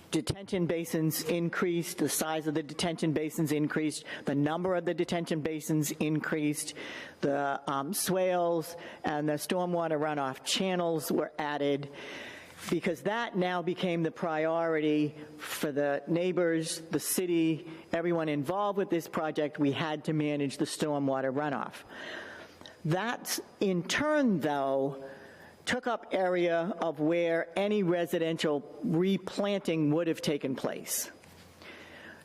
detention basins increased, the size of the detention basins increased, the number of the detention basins increased, the swales and the stormwater runoff channels were added, because that now became the priority for the neighbors, the city, everyone involved with this project. We had to manage the stormwater runoff. That, in turn, though, took up area of where any residential replanting would have taken place.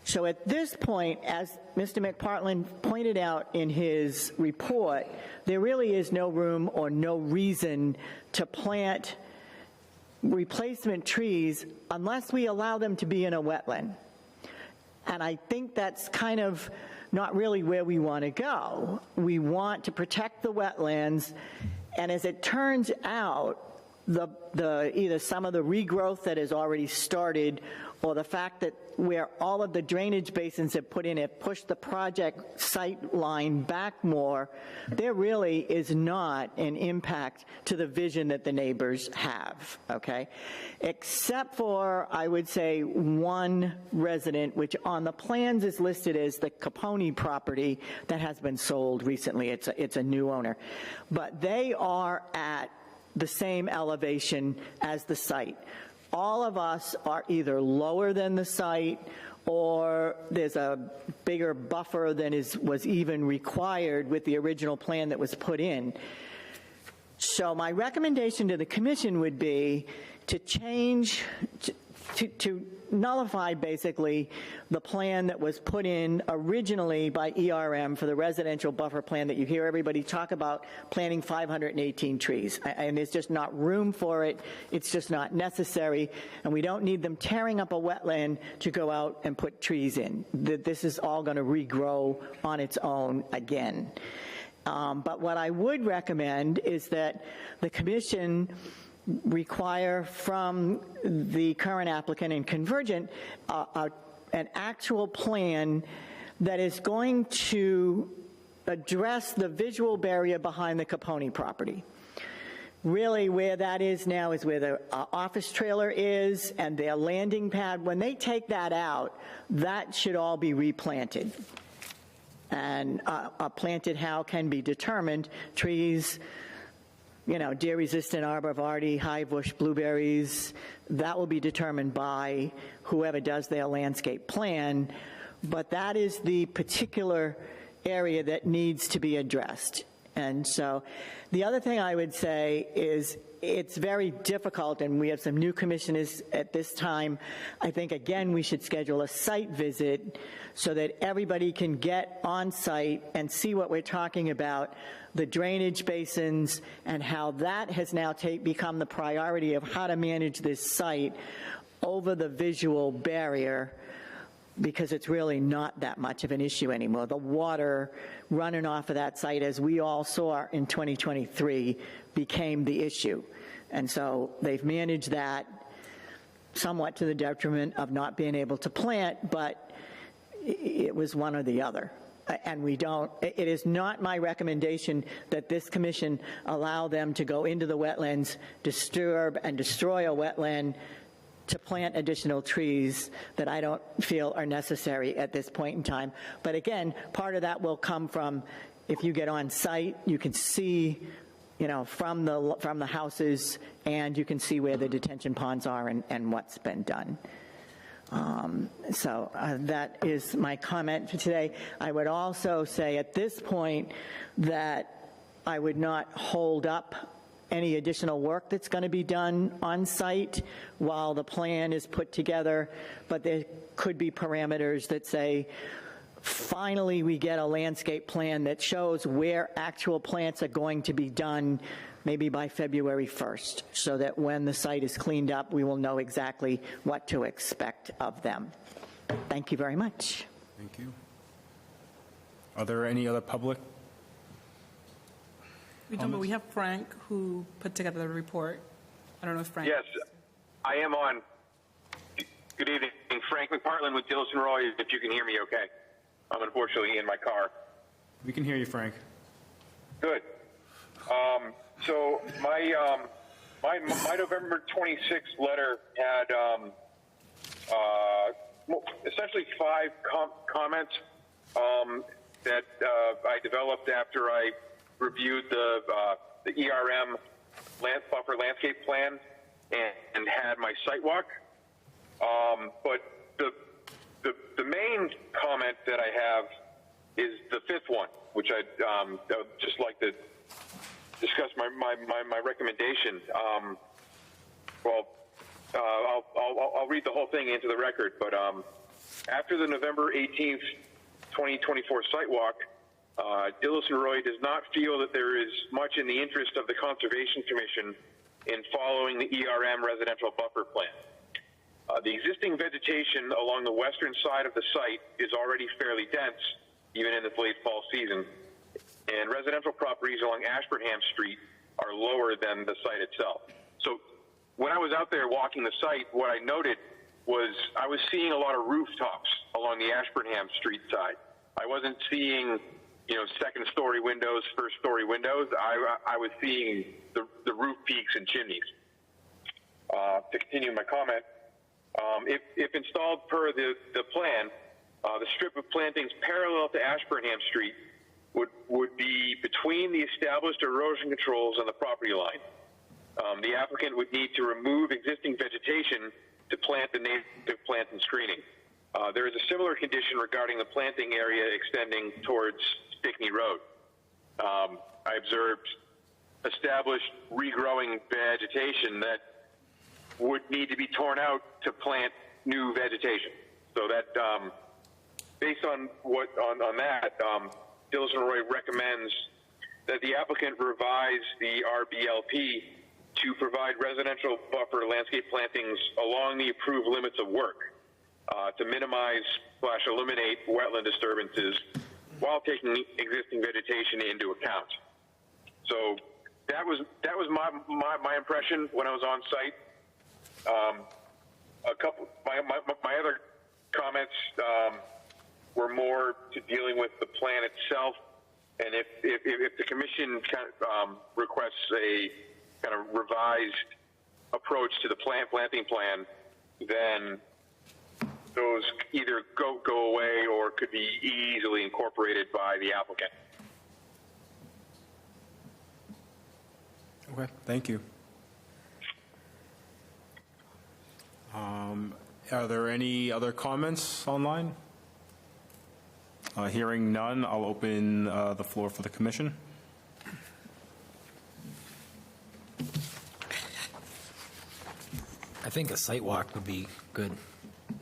So at this point, as Mr. McPartland pointed out in his report, there really is no room or no reason to plant replacement trees unless we allow them to be in a wetland. And I think that's kind of not really where we want to go. We want to protect the wetlands, and as it turns out, either some of the regrowth that has already started, or the fact that where all of the drainage basins have put in it pushed the project site line back more, there really is not an impact to the vision that the neighbors have, okay? Except for, I would say, one resident, which on the plans is listed as the Capone property that has been sold recently. It's a new owner. But they are at the same elevation as the site. All of us are either lower than the site, or there's a bigger buffer than was even required with the original plan that was put in. So my recommendation to the commission would be to change, to nullify basically the plan that was put in originally by ERM for the residential buffer plan that you hear everybody talk about, planting 518 trees. And there's just not room for it. It's just not necessary. And we don't need them tearing up a wetland to go out and put trees in. This is all going to regrow on its own again. But what I would recommend is that the commission require from the current applicant and Convergent an actual plan that is going to address the visual barrier behind the Capone property. Really, where that is now is where the office trailer is and their landing pad. When they take that out, that should all be replanted. And planted how can be determined. Trees, deer-resistant arborvitae, high bush blueberries, that will be determined by whoever does their landscape plan, but that is the particular area that needs to be addressed. And so the other thing I would say is it's very difficult, and we have some new commissioners at this time. I think, again, we should schedule a site visit so that everybody can get on site and see what we're talking about, the drainage basins, and how that has now become the priority of how to manage this site over the visual barrier, because it's really not that much of an issue anymore. The water running off of that site, as we all saw in 2023, became the issue. And so they've managed that somewhat to the detriment of not being able to plant, but it was one or the other. And it is not my recommendation that this commission allow them to go into the wetlands, disturb and destroy a wetland to plant additional trees that I don't feel are necessary at this point in time. But again, part of that will come from, if you get on site, you can see, from the houses, and you can see where the detention ponds are and what's been done. So that is my comment for today. I would also say at this point that I would not hold up any additional work that's going to be done on site while the plan is put together, but there could be parameters that say, finally we get a landscape plan that shows where actual plants are going to be done, maybe by February 1st, so that when the site is cleaned up, we will know exactly what to expect of them. Thank you very much. Thank you. Are there any other public? We don't, but we have Frank who put together the report. I don't know if Frank. Yes, I am on. Good evening. Frank McPartland with Dillson Roy, if you can hear me okay. I'm unfortunately in my car. We can hear you, Frank. Good. So my November 26th letter had essentially 5 comments that I developed after I reviewed the ERM buffer landscape plan and had my site walk. But the main comment that I have is the 5th one, which I'd just like to discuss my recommendation. I'll read the whole thing into the record, but after the November 18th, 2024 site walk, Dillson Roy does not feel that there is much in the interest of the Conservation Commission in following the ERM residential buffer plan. The existing vegetation along the western side of the site is already fairly dense, even in this late fall season, and residential properties along Ashburnham Street are lower than the site itself. So when I was out there walking the site, what I noted was I was seeing a lot of rooftops along the Ashburnham Street side. I wasn't seeing, second-story windows, first-story windows. I was seeing the roof peaks and chimneys. To continue my comment, if installed per the plan, the strip of plantings parallel to Ashburnham Street would be between the established erosion controls and the property line. The applicant would need to remove existing vegetation to plant the native plant and screening. There is a similar condition regarding the planting area extending towards Stickney Road. I observed established regrowing vegetation that would need to be torn out to plant new vegetation. So that, based on that, Dillson Roy recommends that the applicant revise the RBLP to provide residential buffer landscape plantings along the approved limits of work to minimize/eliminate wetland disturbances while taking my account. So that was my impression when I was on site. My other comments were more to dealing with the plan itself, and if the commission requests a kind of revised approach to the planting plan, then those either go away or could be easily incorporated by the applicant. Okay, thank you. Are there any other comments online? Hearing none, I'll open the floor for the commission. think a site walk would be good,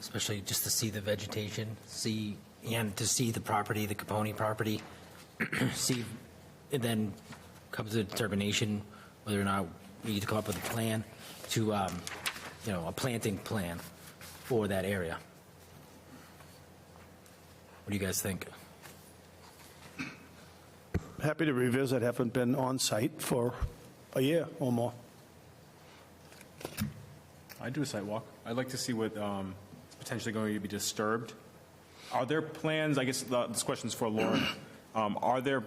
especially just to see the vegetation, and to see the property, the Capone property, see, and then comes a determination whether or not we need to come up with a plan to, a planting plan for that area. What do you guys think? Happy to revisit. Haven't been on site for a year or more. I'd do a site walk. I'd like to see what is potentially going to be disturbed. Are there plans, I guess this question's for Lauren, are there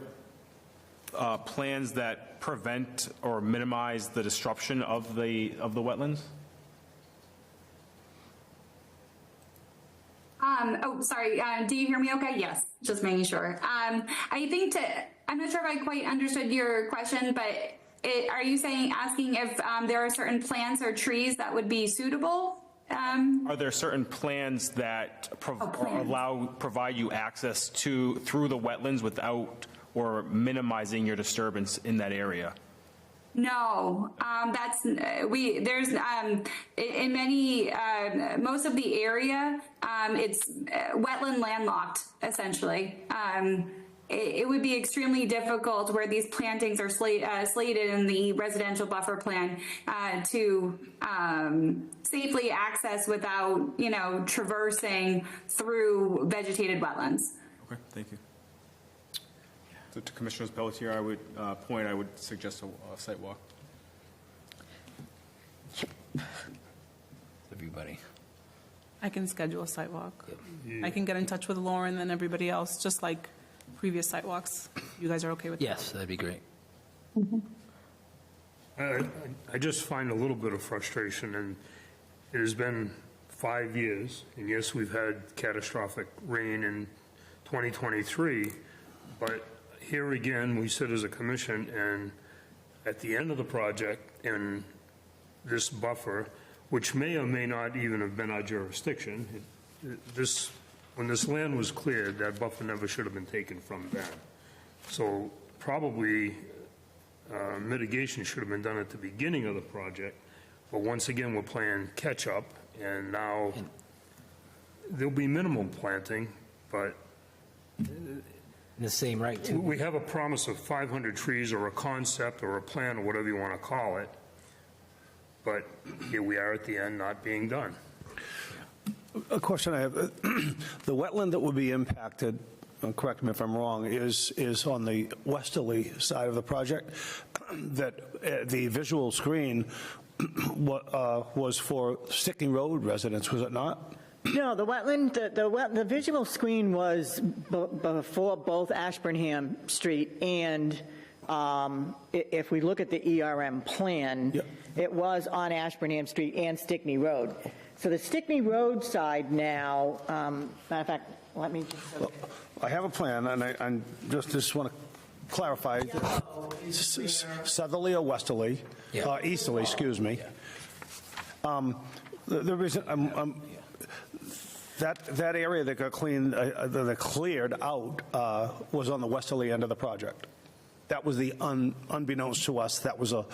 plans that prevent or minimize the disruption of the wetlands? Sorry. Do you hear me okay? Yes, just making sure. I think I'm not sure if I quite understood your question, but are you asking if there are certain plants or trees that would be suitable? Are there certain plans that provide you access through the wetlands without or minimizing your disturbance in that area? No, there's in many most of the area it's wetland landlocked essentially. It would be extremely difficult where these plantings are slated in the residential buffer plan to safely access without traversing through vegetated wetlands. Okay, thank you. So to Commissioner Pelletier, I would suggest a site walk. Everybody. I can schedule a site walk. I can get in touch with Lauren and everybody else, just like previous site walks. You guys are okay with that? Yes, that'd be great. I just find a little bit of frustration, and it has been 5 years, and yes, we've had catastrophic rain in 2023, but here again, we sit as a commission, and at the end of the project, and this buffer, which may or may not even have been our jurisdiction, when this land was cleared, that buffer never should have been taken from them. So probably mitigation should have been done at the beginning of the project, but once again, we're playing catch up, and now there'll be minimal planting, but In the same right, too. we have a promise of 500 trees or a concept or a plan or whatever you want to call it, but here we are at the end not being done. A question I have, the wetland that will be impacted, correct me if I'm wrong, is on the westerly side of the project, that the visual screen was for Stickney Road residents, was it not? No, the wetland, the visual screen was before both Ashburnham Street and if we look at the ERM plan, Yep. It was on Ashburnham Street and Stickney Road. So the Stickney Road side now, matter of fact, let me just... Well, I have a plan, and I just want to clarify, southerly or westerly, easterly, excuse me. The reason that area that got cleaned, that cleared out, was on the westerly end of the project. That was the unbeknownst to us. That was a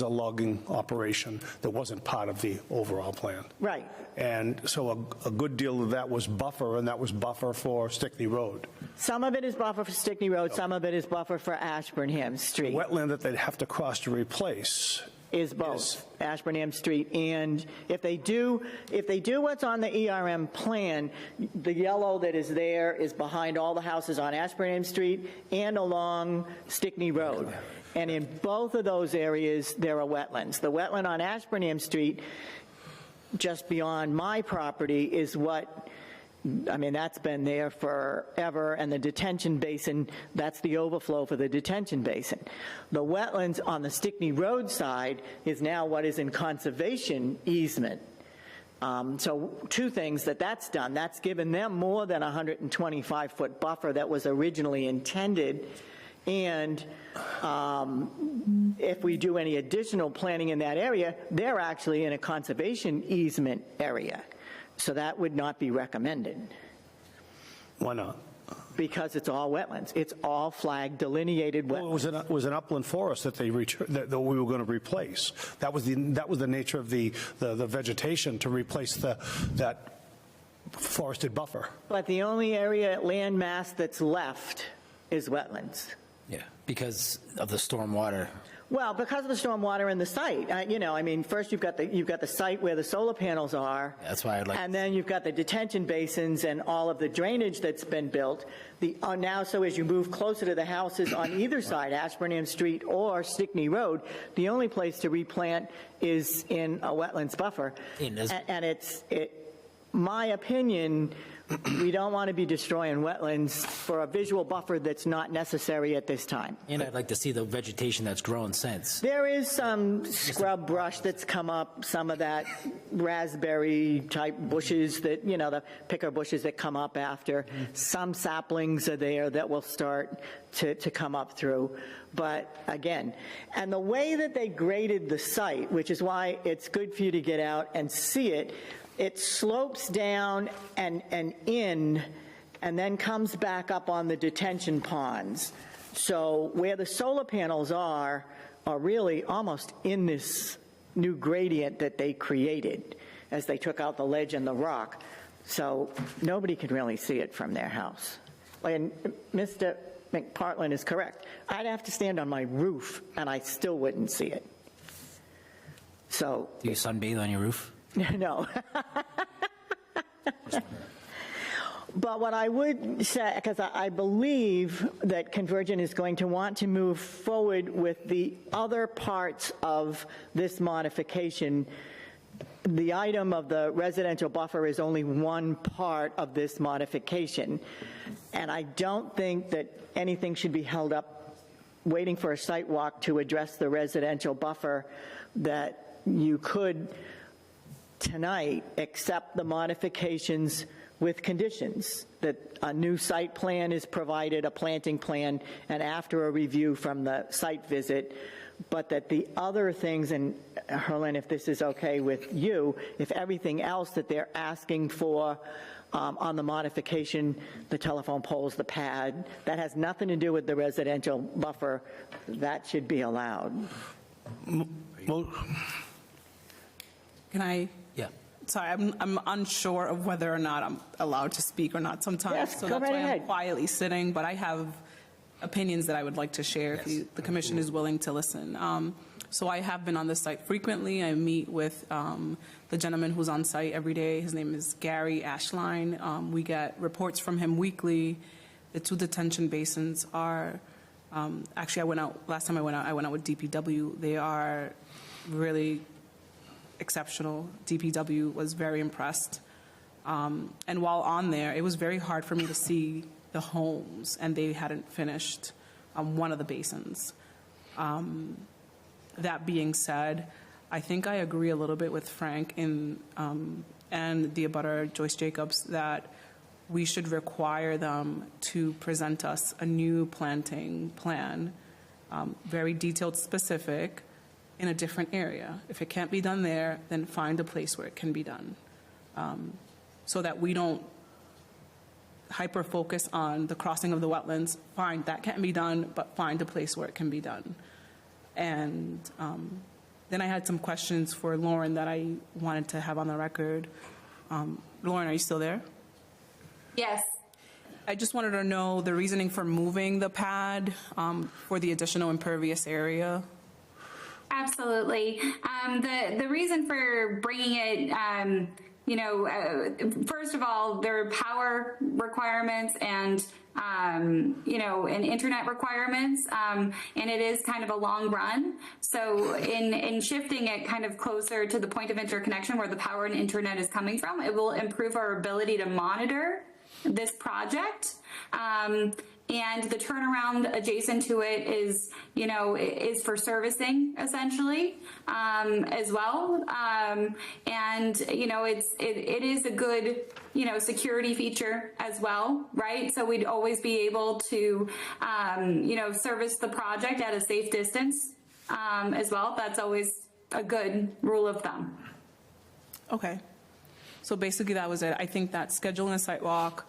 logging operation that wasn't part of the overall plan. Right. And so a good deal of that was buffer, and that was buffer for Stickney Road. Some of it is buffer for Stickney Road, some of it is buffer for Ashburnham Street. Wetland that they'd have to cross to replace Is both Ashburnham Street, and if they do what's on the ERM plan, the yellow that is there is behind all the houses on Ashburnham Street and along Stickney Road. And in both of those areas, there are wetlands. The wetland on Ashburnham Street, just beyond my property, is that's been there forever, and the detention basin, that's the overflow for the detention basin. The wetlands on the Stickney Road side is now what is in conservation easement. So two things that's done. That's given them more than a 125-foot buffer that was originally intended. And if we do any additional planning in that area, they're actually in a conservation easement area. So that would not be recommended. Why not? because it's all wetlands. It's all flagged, delineated Well, wetlands. it was an upland forest that that we were going to replace. That was the nature of the vegetation, to replace that forested buffer. But the only area land mass that's left is wetlands. Yeah, because of the stormwater. Well, because of the stormwater in the site, first you've got the site where the solar panels are. That's why I'd like. And then you've got the detention basins and all of the drainage that's been built. Now, so as you move closer to the houses on either side, Ashburnham Street or Stickney Road, the only place to replant is in a wetlands buffer. And my opinion, we don't want to be destroying wetlands for a visual buffer that's not necessary at this time. And I'd like to see the vegetation that's grown since. There is some scrub brush that's come up, some of that raspberry-type bushes that, the picker bushes that come up after. Some saplings are there that will start to come up through. But again, and the way that they graded the site, which is why it's good for you to get out and see it, it slopes down and in, and then comes back up on the detention ponds. So where the solar panels are really almost in this new gradient that they created as they took out the ledge and the rock. So nobody can really see it from their house. And Mr. McPartland is correct. I'd have to stand on my roof, and I still wouldn't see it. So. Do you sunbathe on your roof? No. But what I would say, because I believe that Convergent is going to want to move forward with the other parts of this modification. The item of the residential buffer is only one part of this modification. And I don't think that anything should be held up waiting for a site walk to address the residential buffer, that you could tonight accept the modifications with conditions, that a new site plan is provided, a planting plan, and after a review from the site visit, but that the other things, and Herlin, if this is okay with you, if everything else that they're asking for on the modification, the telephone poles, the pad, that has nothing to do with the residential buffer, that should be allowed. Well, Can I? Yeah. Sorry, I'm unsure of whether or not I'm allowed to speak or not sometimes. Yes, so go that's right why ahead. I'm quietly sitting, but I have opinions that I would like to share if the commission is willing to listen. So I have been on this site frequently. I meet with the gentleman who's on site every day. His name is Gary Ashline. We get reports from him weekly. The two detention basins are, actually last time I went out with DPW. They are really exceptional. DPW was very impressed. And while on there, it was very hard for me to see the homes, and they hadn't finished one of the basins. That being said, I think I agree a little bit with Frank and the abutter Joyce Jacobs that we should require them to present us a new planting plan, very detailed, specific, in a different area. If it can't be done there, then find a place where it can be done, so that we don't hyper-focus on the crossing of the wetlands. Fine, that can't be done, but find a place where it can be done. And then I had some questions for Lauren that I wanted to have on the record. Lauren, are you still there? Yes. I just wanted to know the reasoning for moving the pad for the additional impervious area. Absolutely. The reason for bringing it, first of all, there are power requirements and, and internet requirements, and it is kind of a long run. So in shifting it kind of closer to the point of interconnection where the power and internet is coming from, it will improve our ability to monitor this project. And the turnaround adjacent to it is for servicing essentially, as well. It is a good, security feature as well, right? So we'd always be able to, service the project at a safe distance, as well. That's always a good rule of thumb. Okay. So basically that was it. I think that scheduling a site walk,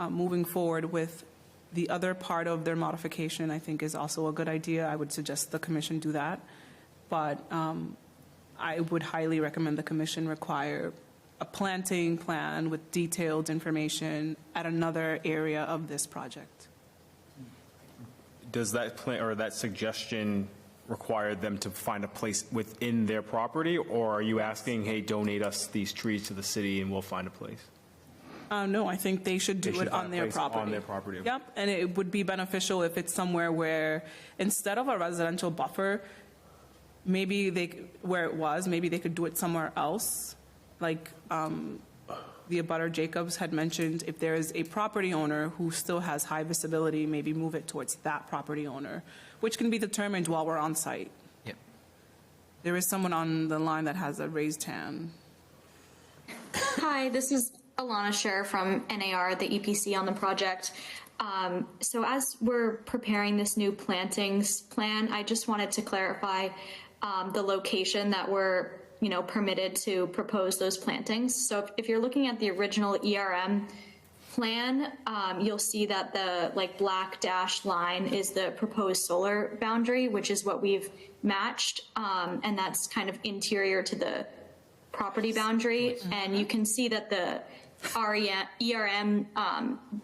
moving forward with the other part of their modification, I think is also a good idea. I would suggest the commission do that. But I would highly recommend the commission require a planting plan with detailed information at another area of this project. Does that plan or that suggestion require them to find a place within their property, or are you asking, hey, donate us these trees to the city and we'll find a place? No, I think they should do They should it find on a their place property. on their property. Yep, and it would be beneficial if it's somewhere where, instead of a residential buffer, maybe where it was, maybe they could do it somewhere else. Like the abutter Jacobs had mentioned, if there is a property owner who still has high visibility, maybe move it towards that property owner, which can be determined while we're on site. Yep. There is someone on the line that has a raised hand. Hi, this is Alana Scher from NAR, the EPC on the project. So as we're preparing this new plantings plan, I just wanted to clarify the location that we're permitted to propose those plantings. So if you're looking at the original ERM plan, you'll see that the black dashed line is the proposed solar boundary, which is what we've matched, and that's kind of interior to the property boundary. And you can see that the ERM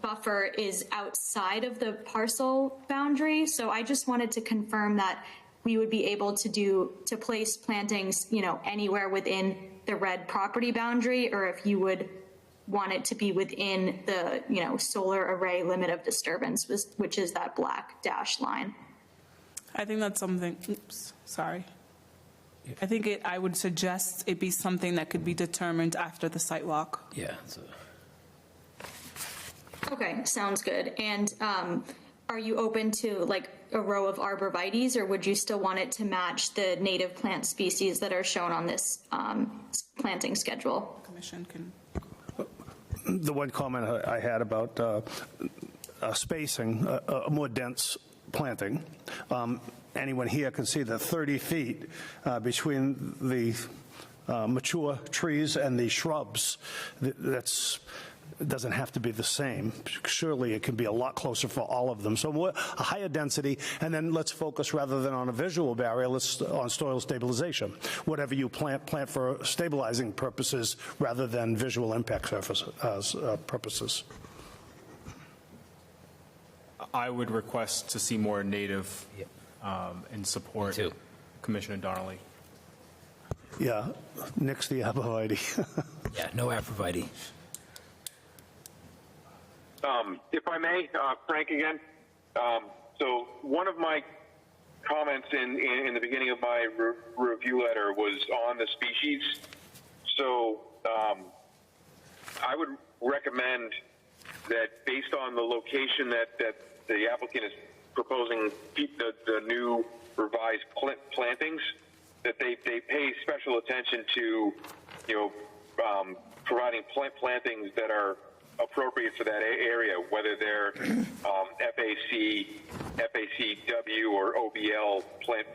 buffer is outside of the parcel boundary. So I just wanted to confirm that we would be able to place plantings, anywhere within the red property boundary, or if you would want it to be within the, solar array limit of disturbance, which is that black dash line. I think that's something, sorry. I think I would suggest it be something that could be determined after the site walk. Yeah. Okay, sounds good. And are you open to a row of arborvitaes, or would you still want it to match the native plant species that are shown on this planting schedule? Commission can. The one comment I had about spacing, a more dense planting. Anyone here can see that 30 feet between the mature trees and the shrubs, it doesn't have to be the same. Surely it can be a lot closer for all of them. So a higher density, and then let's focus rather than on a visual barrier, let's on soil stabilization. Whatever you plant for stabilizing purposes rather than visual impact purposes. I would request to see more native and support Commissioner Donnelly. Yeah, next the arborvitae. Yeah, no arborvitae. If I may, Frank again. So one of my comments in the beginning of my review letter was on the species. So I would recommend that based on the location that the applicant is proposing the new revised plantings, that they pay special attention to, providing plantings that are appropriate for that area, whether they're FAC, FACW, or OBL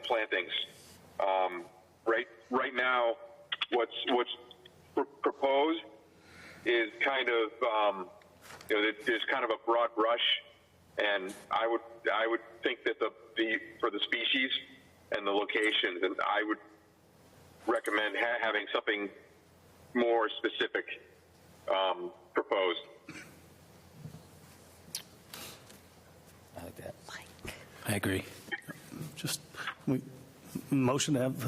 plantings. Right now, what's proposed is kind of there's kind of a broad brush, and I would think that for the species and the locations, and I would recommend having something more specific proposed. I like that. I agree. Just motion to have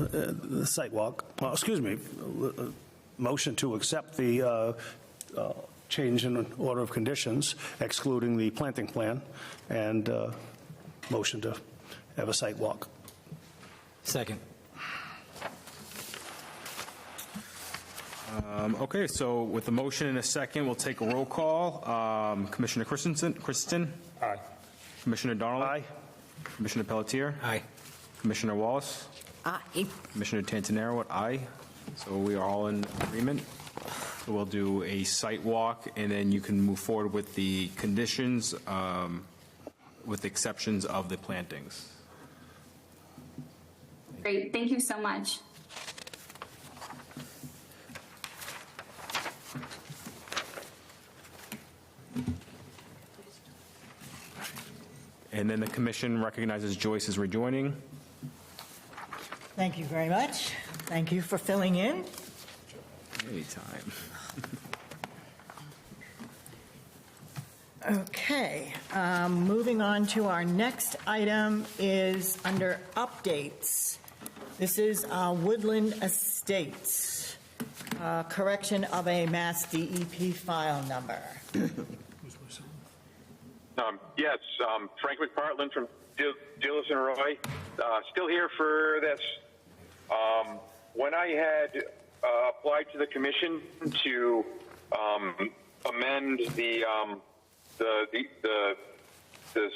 the site walk. Well, excuse me. Motion to accept the change in order of conditions, excluding the planting plan, and motion to have a site walk. Second. Okay, so with the motion and a second, we'll take a roll call. Commissioner Christensen? Aye. Commissioner Donnelly? Aye. Commissioner Pelletier? Aye. Commissioner Wallace? Aye. Commissioner Tantanero, aye. So we are all in agreement. So we'll do a site walk, and then you can move forward with the conditions, with the exceptions of the plantings. Great, thank you so much. And then the commission recognizes Joyce as rejoining. Thank you very much. Thank you for filling in. Anytime. Okay, moving on to our next item is under updates. This is Woodland Estates, correction of a Mass DEP file number. Yes, Frank McPartland from Dillis and Roy, still here for this. When I had applied to the commission to amend the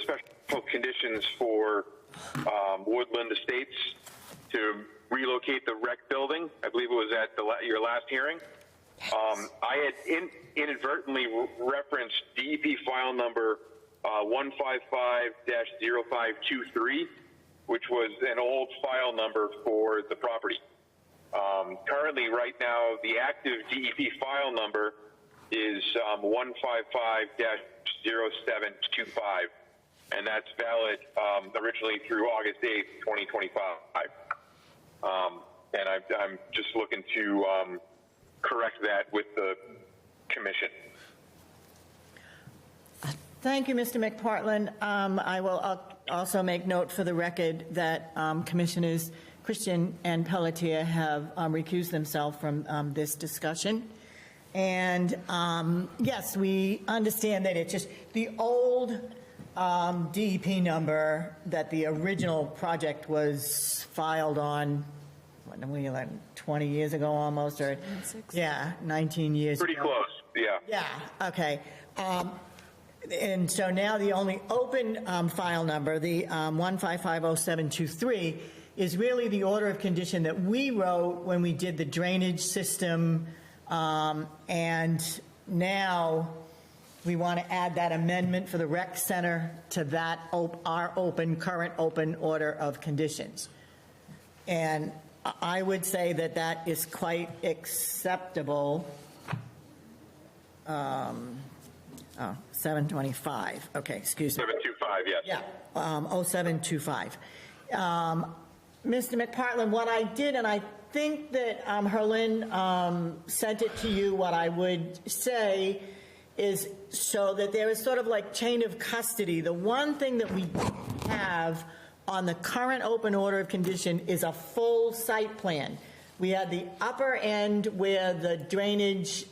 special conditions for Woodland Estates to relocate the rec building, I believe it was at your last hearing. I had inadvertently referenced DEP file number 155-0523, which was an old file number for the property. Currently, right now, the active DEP file number is 155-0725, and that's valid originally through August 8th, 2025. And I'm just looking to correct that with the commission. Thank you, Mr. McPartland. I will also make note for the record that Commissioners Christian and Pelletier have recused themselves from this discussion. And yes, we understand that it's just the old DEP number that the original project was filed on, what, 20 years ago almost, or 19 years Pretty ago. close, yeah. Yeah, okay. And so now the only open file number, the 1550723, is really the order of condition that we wrote when we did the drainage system, and now we want to add that amendment for the rec center to that our current open order of conditions. And I would say that that is quite acceptable. 725. Okay, excuse me. 725, yes. Yeah, 0725. Mr. McPartland, what I did, and I think that Herlin sent it to you, what I would say is so that there is sort of like chain of custody. The one thing that we have on the current open order of condition is a full site plan. We had the upper end where the drainage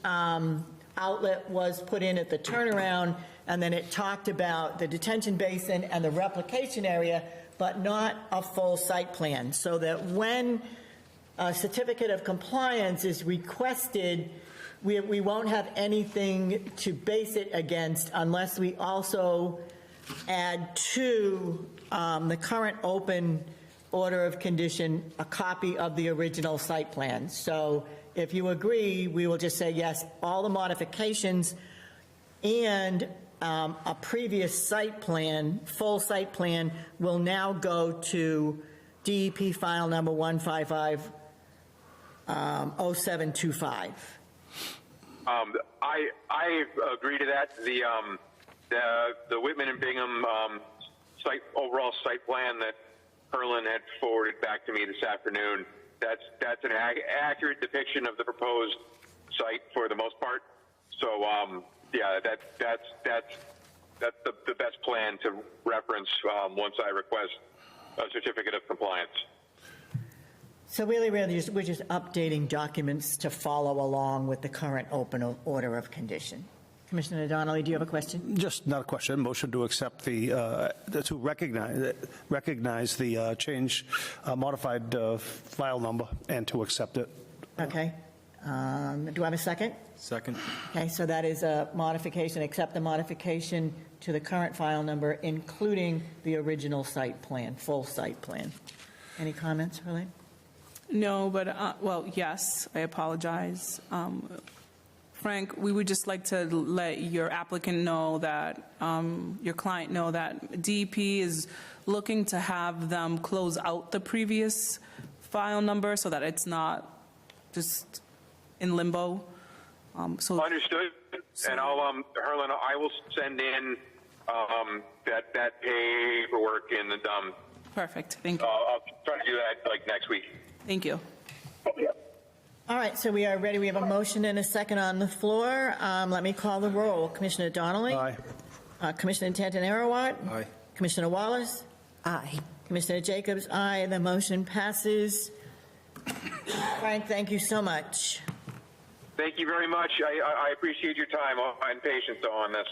outlet was put in at the turnaround, and then it talked about the detention basin and the replication area, but not a full site plan, so that when a certificate of compliance is requested, we won't have anything to base it against unless we also add to the current open order of condition a copy of the original site plan. So if you agree, we will just say yes, all the modifications and a previous site plan, full site plan, will now go to DEP file number 155-0725. I agree to that. The Whitman and Bingham overall site plan that Herlin had forwarded back to me this afternoon, that's an accurate depiction of the proposed site for the most part. So yeah, that's the best plan to reference once I request a certificate of compliance. So really, we're just updating documents to follow along with the current open order of condition. Commissioner Donnelly, do you have a question? Just not a question. Motion to accept to recognize the change, modified file number, and to accept it. Okay. Do I have a second? Second. Okay, so that is a modification. Accept the modification to the current file number, including the original site plan, full site plan. Any comments, Helene? No, but, well, yes, I apologize. Frank, we would just like to let your applicant know that, your client know that DEP is looking to have them close out the previous file number so that it's not just in limbo. So understood. And I'll, Herlin, I will send in that paperwork in the Perfect. Thank you. I'll try to do that like next week. Thank you. All right, so we are ready. We have a motion and a second on the floor. Let me call the roll. Commissioner Donnelly? Aye. Commissioner Tantanarowat? Aye. Commissioner Wallace? Aye. Commissioner Jacobs? Aye. The motion passes. Frank, thank you so much. Thank you very much. I appreciate your time and patience on this.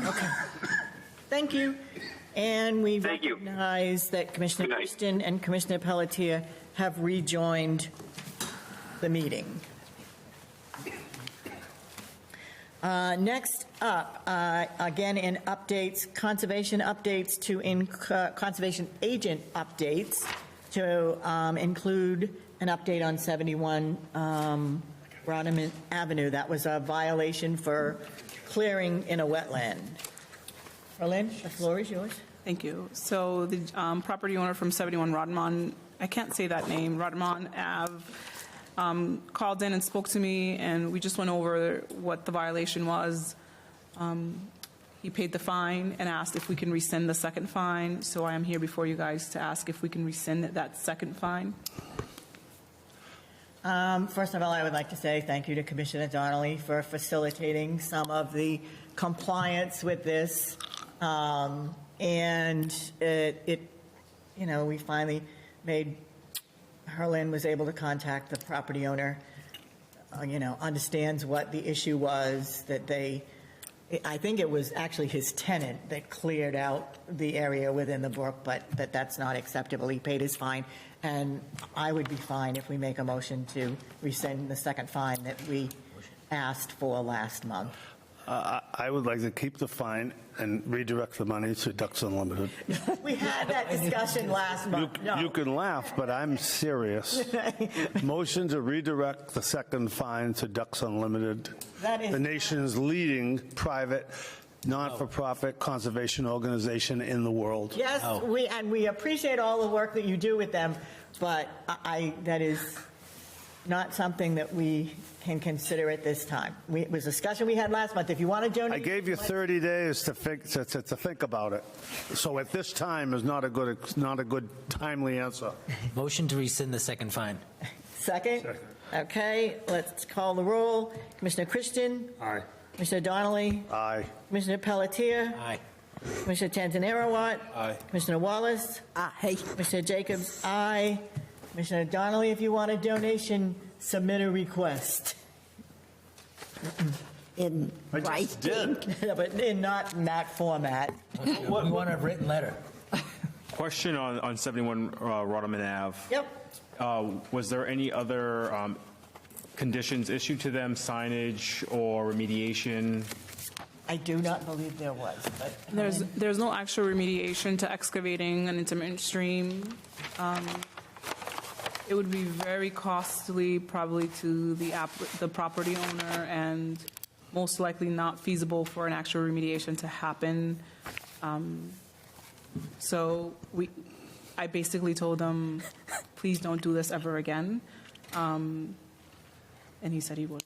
Okay. Thank you. And we Thank you. recognize that Commissioner Good night. Christian and Commissioner Pelletier have rejoined the meeting. Next up, again in updates, conservation updates conservation agent updates to include an update on 71 Rodimon Avenue. That was a violation for clearing in a wetland. Arlene, the floor is yours. Thank you. So the property owner from 71 Rodimon, I can't say that name, Rodimon Ave, called in and spoke to me, and we just went over what the violation was. He paid the fine and asked if we can rescind the second fine. So I am here before you guys to ask if we can rescind that second fine. First of all, I would like to say thank you to Commissioner Donnelly for facilitating some of the compliance with this. And we finally Herlin was able to contact the property owner, understands what the issue was, that I think it was actually his tenant that cleared out the area within the brook, but that's not acceptable. He paid his fine, and I would be fine if we make a motion to rescind the second fine that we asked for last month. I would like to keep the fine and redirect the money to Ducks Unlimited. We had that discussion last month. You can laugh, but I'm serious. Motion to redirect the second fine to Ducks Unlimited, That is- the nation's leading private, not-for-profit conservation organization in the world. Yes, we appreciate all the work that you do with them, but that is not something that we can consider at this time. It was a discussion we had last month. If you want to donate... I gave you 30 days to think about it. So at this time is not a good timely answer. Motion to rescind the second fine. Second? Okay, let's call the roll. Commissioner Christian? Aye. Commissioner Donnelly? Aye. Commissioner Pelletier? Aye. Commissioner Tantanarowat? Aye. Commissioner Wallace? Aye. Commissioner Jacobs? Aye. Commissioner Donnelly, if you want a donation, submit a request. I just did. But in not Mac format. We want a written letter. Question on 71 Rodimon Ave. Yep. Was there any other conditions issued to them, signage or remediation? I do not believe there was, but... There's no actual remediation to excavating an intermittent stream. It would be very costly probably to the property owner and most likely not feasible for an actual remediation to happen. So I basically told them, please don't do this ever again. And he said he would.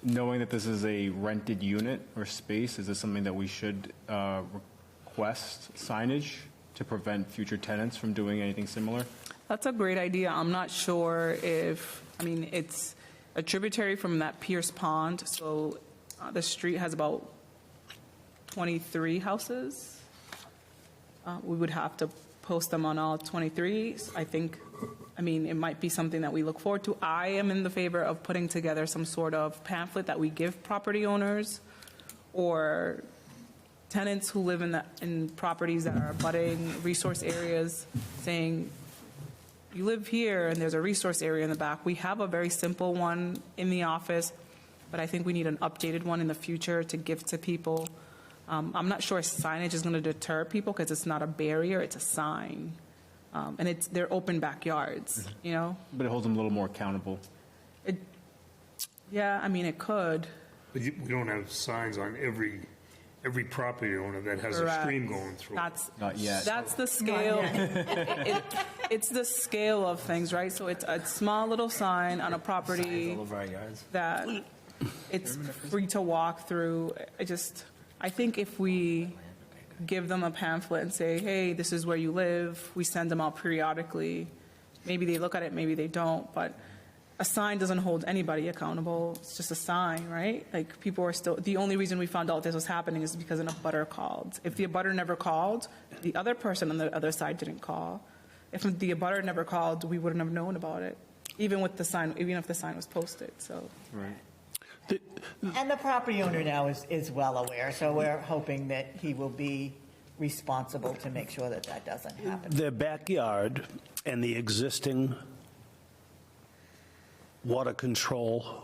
Knowing that this is a rented unit or space, is this something that we should request signage to prevent future tenants from doing anything similar? That's a great idea. I'm not sure it's a tributary from that Pierce Pond, so the street has about 23 houses. We would have to post them on all 23. It might be something that we look forward to. I am in the favor of putting together some sort of pamphlet that we give property owners or tenants who live in properties that are abutting resource areas, saying, you live here and there's a resource area in the back. We have a very simple one in the office, but I think we need an updated one in the future to give to people. I'm not sure signage is going to deter people because it's not a barrier, it's a sign. And they're open backyards, But it holds them a little more accountable. It could. But we don't have signs on every property owner that has a Correct. stream going through. Not yet. That's the scale. It's the scale of things, right? So it's a small little sign on a property All over our yards. that it's free to walk through. I think if we give them a pamphlet and say, hey, this is where you live. We send them out periodically. Maybe they look at it, maybe they don't, but a sign doesn't hold anybody accountable. It's just a sign, right? Like, people are still, the only reason we found out this was happening is because an abutter called. If the abutter never called, the other person on the other side didn't call. If the abutter never called, we wouldn't have known about it, even with the sign, even if the sign was posted, so. Right. And the property owner now is well aware, so we're hoping that he will be responsible to make sure that that doesn't happen. Their backyard and the existing water control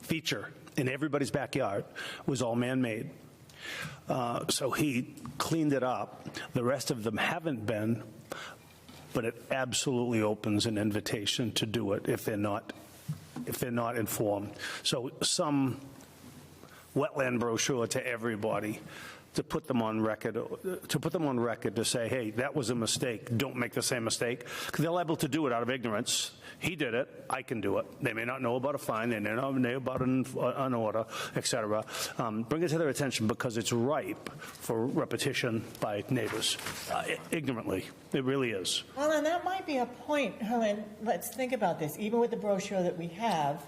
feature in everybody's backyard was all man-made. So he cleaned it up. The rest of them haven't been, but it absolutely opens an invitation to do it if they're not informed. So some wetland brochure to everybody, to put them on record, to say, hey, that was a mistake, don't make the same mistake, because they're liable to do it out of ignorance. He did it, I can do it. They may not know about a fine, they may not know about an order, etc. Bring it to their attention because it's ripe for repetition by neighbors, ignorantly. It really is. Well, and that might be a point, Helen. Let's think about this. Even with the brochure that we have,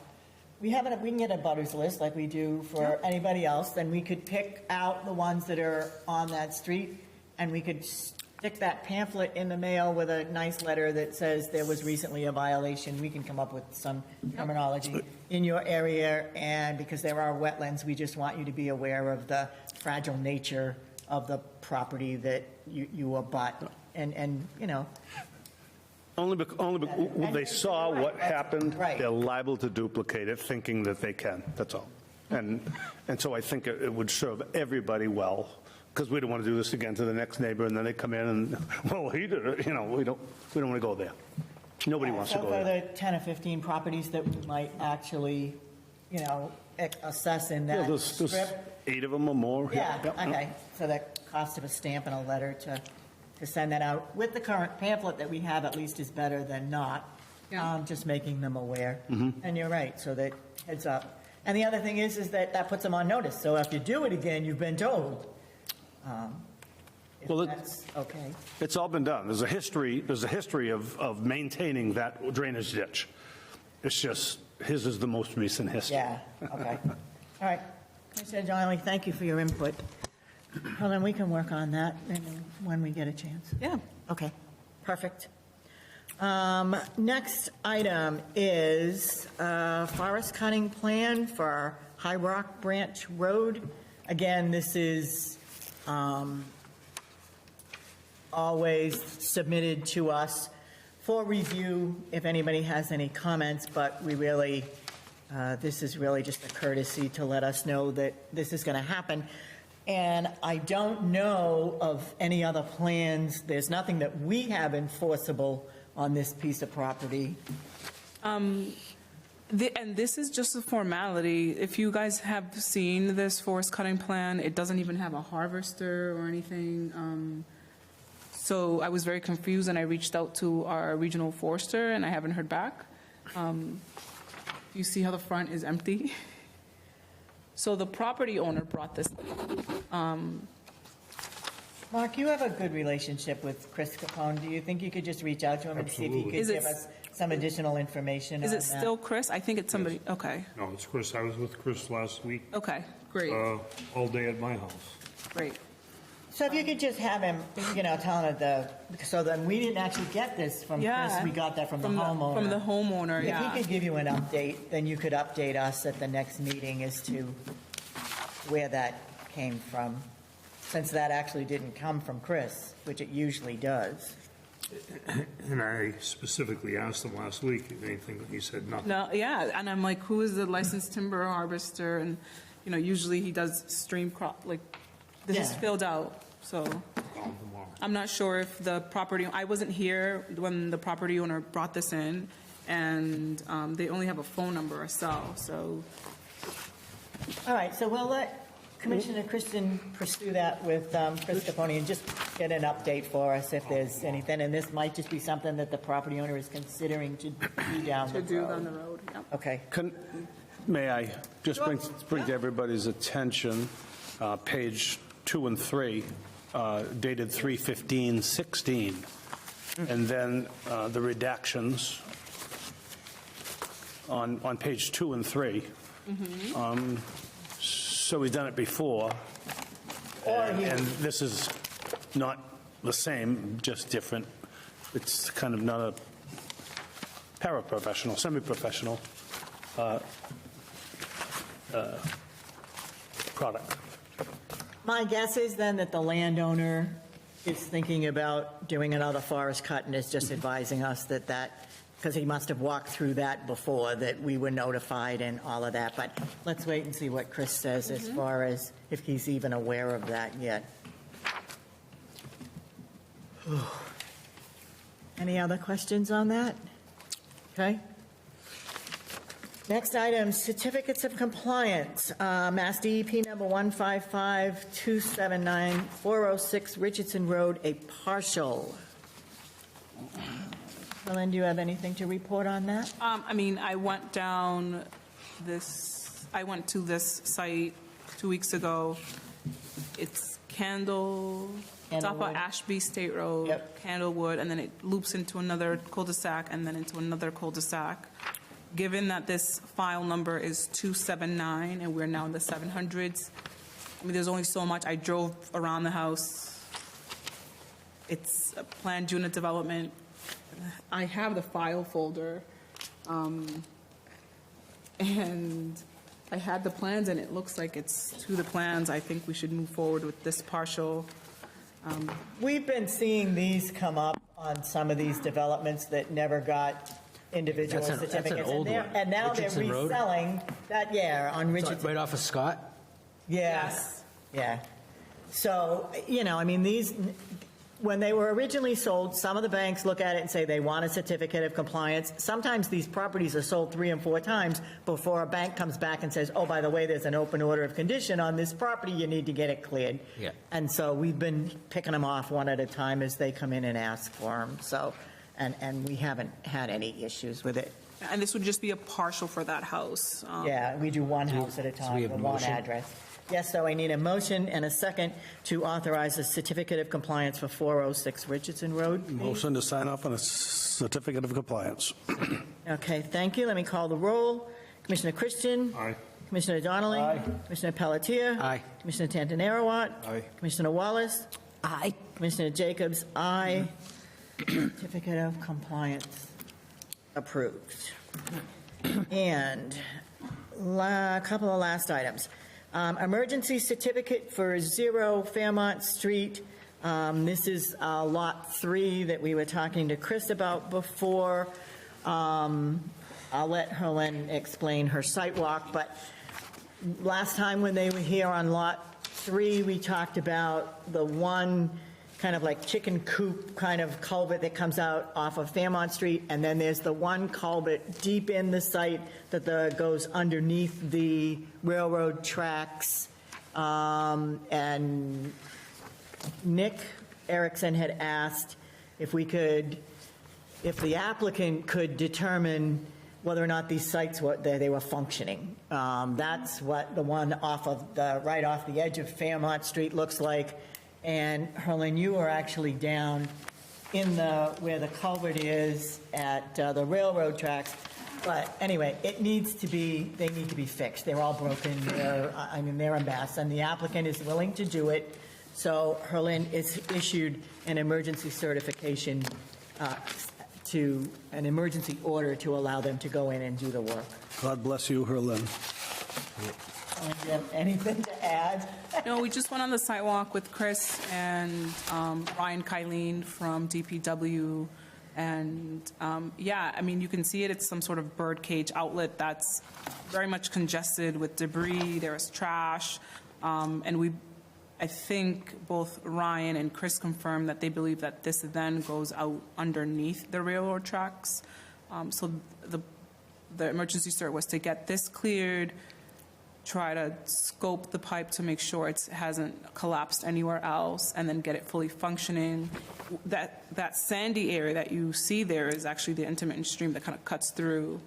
we can get a butters list like we do for anybody else. Then we could pick out the ones that are on that street, and we could stick that pamphlet in the mail with a nice letter that says there was recently a violation. We can come up with some terminology in your area, and because there are wetlands, we just want you to be aware of the fragile nature of the property that you abut. And you know. Only when they saw what happened, right. They're liable to duplicate it, thinking that they can. That's all. And so I think it would serve everybody well, because we don't want to do this again to the next neighbor, and then they come in and, well, he did it. You know, we don't want to go there. Nobody wants to go So there. for the 10 or 15 properties that we might actually, you know, assess in Yeah, that there's strip. 8 of them or more. Yeah, Yep. okay. So the cost of a stamp and a letter to send that out with the current pamphlet that we have at least is better than not. Yeah. Just making them aware. Mm-hmm. And you're right, so that heads up. And the other thing is that puts them on notice. So if you do it again, you've been told. If Well, that's okay. It's all been done. There's a history of maintaining that drainage ditch. It's just, his is the most recent history. Yeah, okay. All right. Commissioner Donnelly, thank you for your input. Well, then we can work on that when we get a chance. Yeah. Okay, perfect. Next item is forest cutting plan for High Rock Branch Road. Again, this is always submitted to us for review if anybody has any comments, but we really, this is really just a courtesy to let us know that this is going to happen. And I don't know of any other plans. There's nothing that we have enforceable on this piece of property. And this is just a formality. If you guys have seen this forest cutting plan, it doesn't even have a harvester or anything. So I was very confused, and I reached out to our regional forester, and I haven't heard back. You see how the front is empty? So the property owner brought this. Mark, you have a good relationship with Chris Capone. Do you think you could just reach out to him and see if he could Absolutely. give us some additional information on Is that? it still Chris? I think it's somebody, okay, No, it's Chris. I was with Chris last week, okay, great, all day at my house. great. So if you could just have him, tell him so then we didn't actually get this from Chris, Yeah. we got that from the homeowner. From the homeowner, yeah. If he could give you an update, then you could update us at the next meeting as to where that came from, since that actually didn't come from Chris, which it usually does. And I specifically asked him last week if anything, he said nothing. No, yeah, and I'm like, who is the licensed timber harvester? And, usually he does stream crop, like, this is Yeah. filled out, so. I'm not sure if the property, I wasn't here when the property owner brought this in, and they only have a phone number, a cell, so. All right, so we'll let Commissioner Christian pursue that with Chris Capone and just get an update for us if there's anything. And this might just be something that the property owner is considering to do down the road. To do down the road, yep. Okay. May I just bring to everybody's attention, page 2 and 3, dated 3/15/16, and then the redactions on page 2 and 3. So he's done it before, and this is not the same, just different. It's kind of not a paraprofessional, semi-professional product. My guess is then that the landowner is thinking about doing another forest cut and is just advising us that, because he must have walked through that before, that we were notified and all of that. But let's wait and see what Chris says as far as if he's even aware of that yet. Any other questions on that? Okay. Next item, certificates of compliance. Mass DEP number 155-279, 406 Richardson Road, a partial. Helen, do you have anything to report on that? I mean, I went to this site 2 weeks ago. It's it's off of Ashby State Road, Candlewood, and then it loops into another cul-de-sac and then into another cul-de-sac. Given that this file number is 279 and we're now in the 700s, I mean, there's only so much. I drove around the house. It's a planned unit development. I have the file folder, and I had the plans, and it looks like it's to the plans. I think we should move forward with this partial. We've been seeing these come up on some of these developments that never got individual certificates. That's an old one. And now Richardson they're Road? reselling that, on Richardson. Right off of Scott? Yes. Yeah. So, I mean, these, when they were originally sold, some of the banks look at it and say they want a certificate of compliance. Sometimes these properties are sold 3 and 4 times before a bank comes back and says, oh, by the way, there's an open order of condition on this property, you need to get it cleared. Yeah. And so we've been picking them off one at a time as they come in and ask for them. So, and we haven't had any issues with it. And this would just be a partial for that house. Yeah, we do one house at a we time, have a with one motion? address. Yes, so I need a motion and a second to authorize a certificate of compliance for 406 Richardson Road. Motion to sign off on a certificate of compliance. Okay, thank you. Let me call the roll. Commissioner Christian? Aye. Commissioner Donnelly? Aye. Commissioner Pelletier? Aye. Commissioner Tantanarowat? Aye. Commissioner Wallace? Aye. Commissioner Jacobs? Aye. Certificate of compliance approved. And a couple of last items. Emergency certificate for 0 Fairmount Street. This is Lot 3 that we were talking to Chris about before. I'll let Helen explain her site walk, but last time when they were here on Lot 3, we talked about the one kind of like chicken coop kind of culvert that comes out off of Fairmount Street, and then there's the one culvert deep in the site that goes underneath the railroad tracks. And Nick Erickson had asked if the applicant could determine whether or not these sites they were functioning. That's what the one right off the edge of Fairmount Street looks like. And Herlin, you are actually down in where the culvert is at the railroad tracks. But anyway, they need to be fixed. They're all broken. They're a mess. And the applicant is willing to do it. So Herlin is issued an emergency certification an emergency order to allow them to go in and do the work. God bless you, Herlin. Do you have anything to add? No, we just went on the sidewalk with Chris and Ryan Kylene from DPW. And I mean, you can see it. It's some sort of birdcage outlet that's very much congested with debris. There's trash. And I think both Ryan and Chris confirmed that they believe that this then goes out underneath the railroad tracks. So the emergency cert was to get this cleared, try to scope the pipe to make sure it hasn't collapsed anywhere else, and then get it fully functioning. That sandy area that you see there is actually the intermittent stream that kind of cuts through,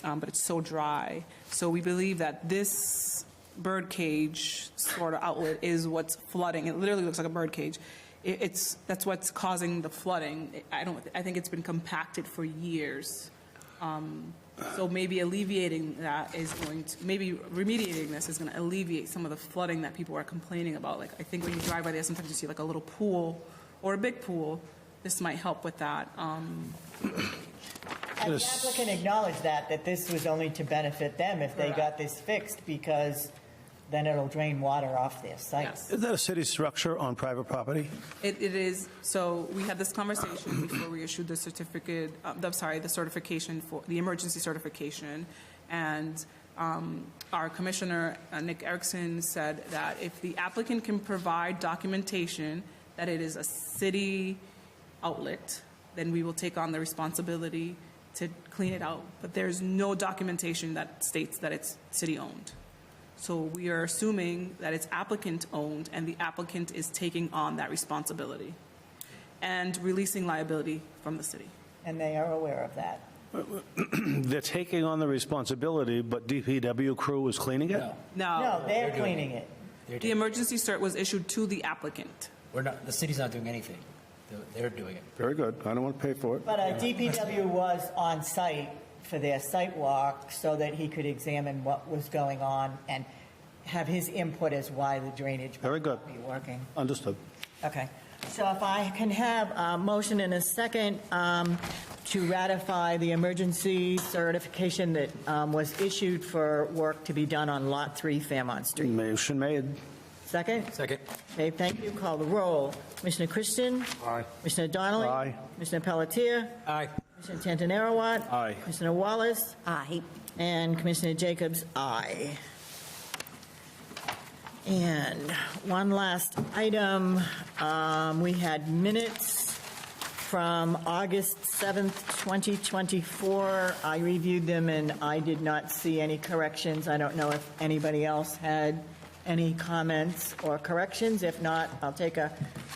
but it's so dry. So we believe that this birdcage sort of outlet is what's flooding. It literally looks like a birdcage. That's what's causing the flooding. I think it's been compacted for years. So maybe alleviating that is going to, maybe remediating this is going to alleviate some of the flooding that people are complaining about. Like, I think when you drive by there, sometimes you see like a little pool or a big pool. This might help with that. And the applicant acknowledged that this was only to benefit them if they got this fixed, because then it'll drain water off their site. Yes. Is that a city structure on private property? It is. So we had this conversation before we issued the certificate, the certification for the emergency certification. And our commissioner, Nick Erickson, said that if the applicant can provide documentation that it is a city outlet, then we will take on the responsibility to clean it out. But there's no documentation that states that it's city-owned. So we are assuming that it's applicant-owned, and the applicant is taking on that responsibility and releasing liability from the city. And they are aware of that. They're taking on the responsibility, but DPW crew is cleaning it? No, they're cleaning it. The emergency cert was issued to the applicant. The city's not doing anything. They're doing it. Very good. I don't want to pay for it. But DPW was on site for their site walk so that he could examine what was going on and have his input as why the drainage Very good. might not be working. Understood. Okay. So if I can have a motion in a second to ratify the emergency certification that was issued for work to be done on Lot 3, Fairmount Street. Motion made. Second? Second. Okay, thank you. Call the roll. Commissioner Christian? Aye. Commissioner Donnelly? Aye. Commissioner Pelletier? Aye. Commissioner Tantanarowat? Aye. Commissioner Wallace? Aye. And Commissioner Jacobs? Aye. And one last item. We had minutes from August 7th, 2024. I reviewed them and I did not see any corrections. I don't know if anybody else had any comments or corrections. If not, I'll take a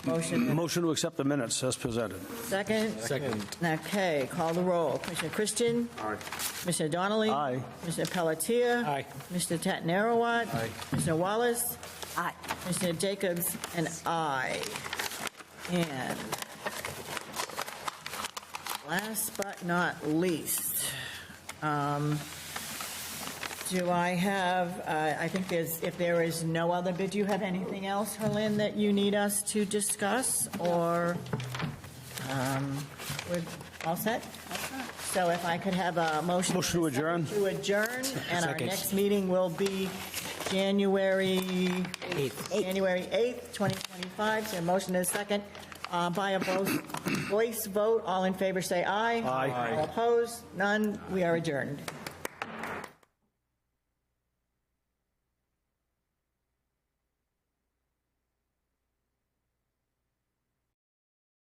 motion. Motion to accept the minutes as presented. Second? Second. Okay, call the roll. Commissioner Christian? Aye. Commissioner Donnelly? Aye. Commissioner Pelletier? Aye. Commissioner Tatnarowat? Aye. Commissioner Wallace? Aye. Commissioner Jacobs? And aye. And last but not least, do I have, I think if there is no other bid, do you have anything else, Herlin, that you need us to discuss? Or we're all set? So if I could have a motion. Motion to adjourn. To adjourn, and our Second. next meeting will be January 8th. January 8th, 2025. So a motion is second. By a voice vote, all in favor say aye. Aye. All opposed? None. We are adjourned.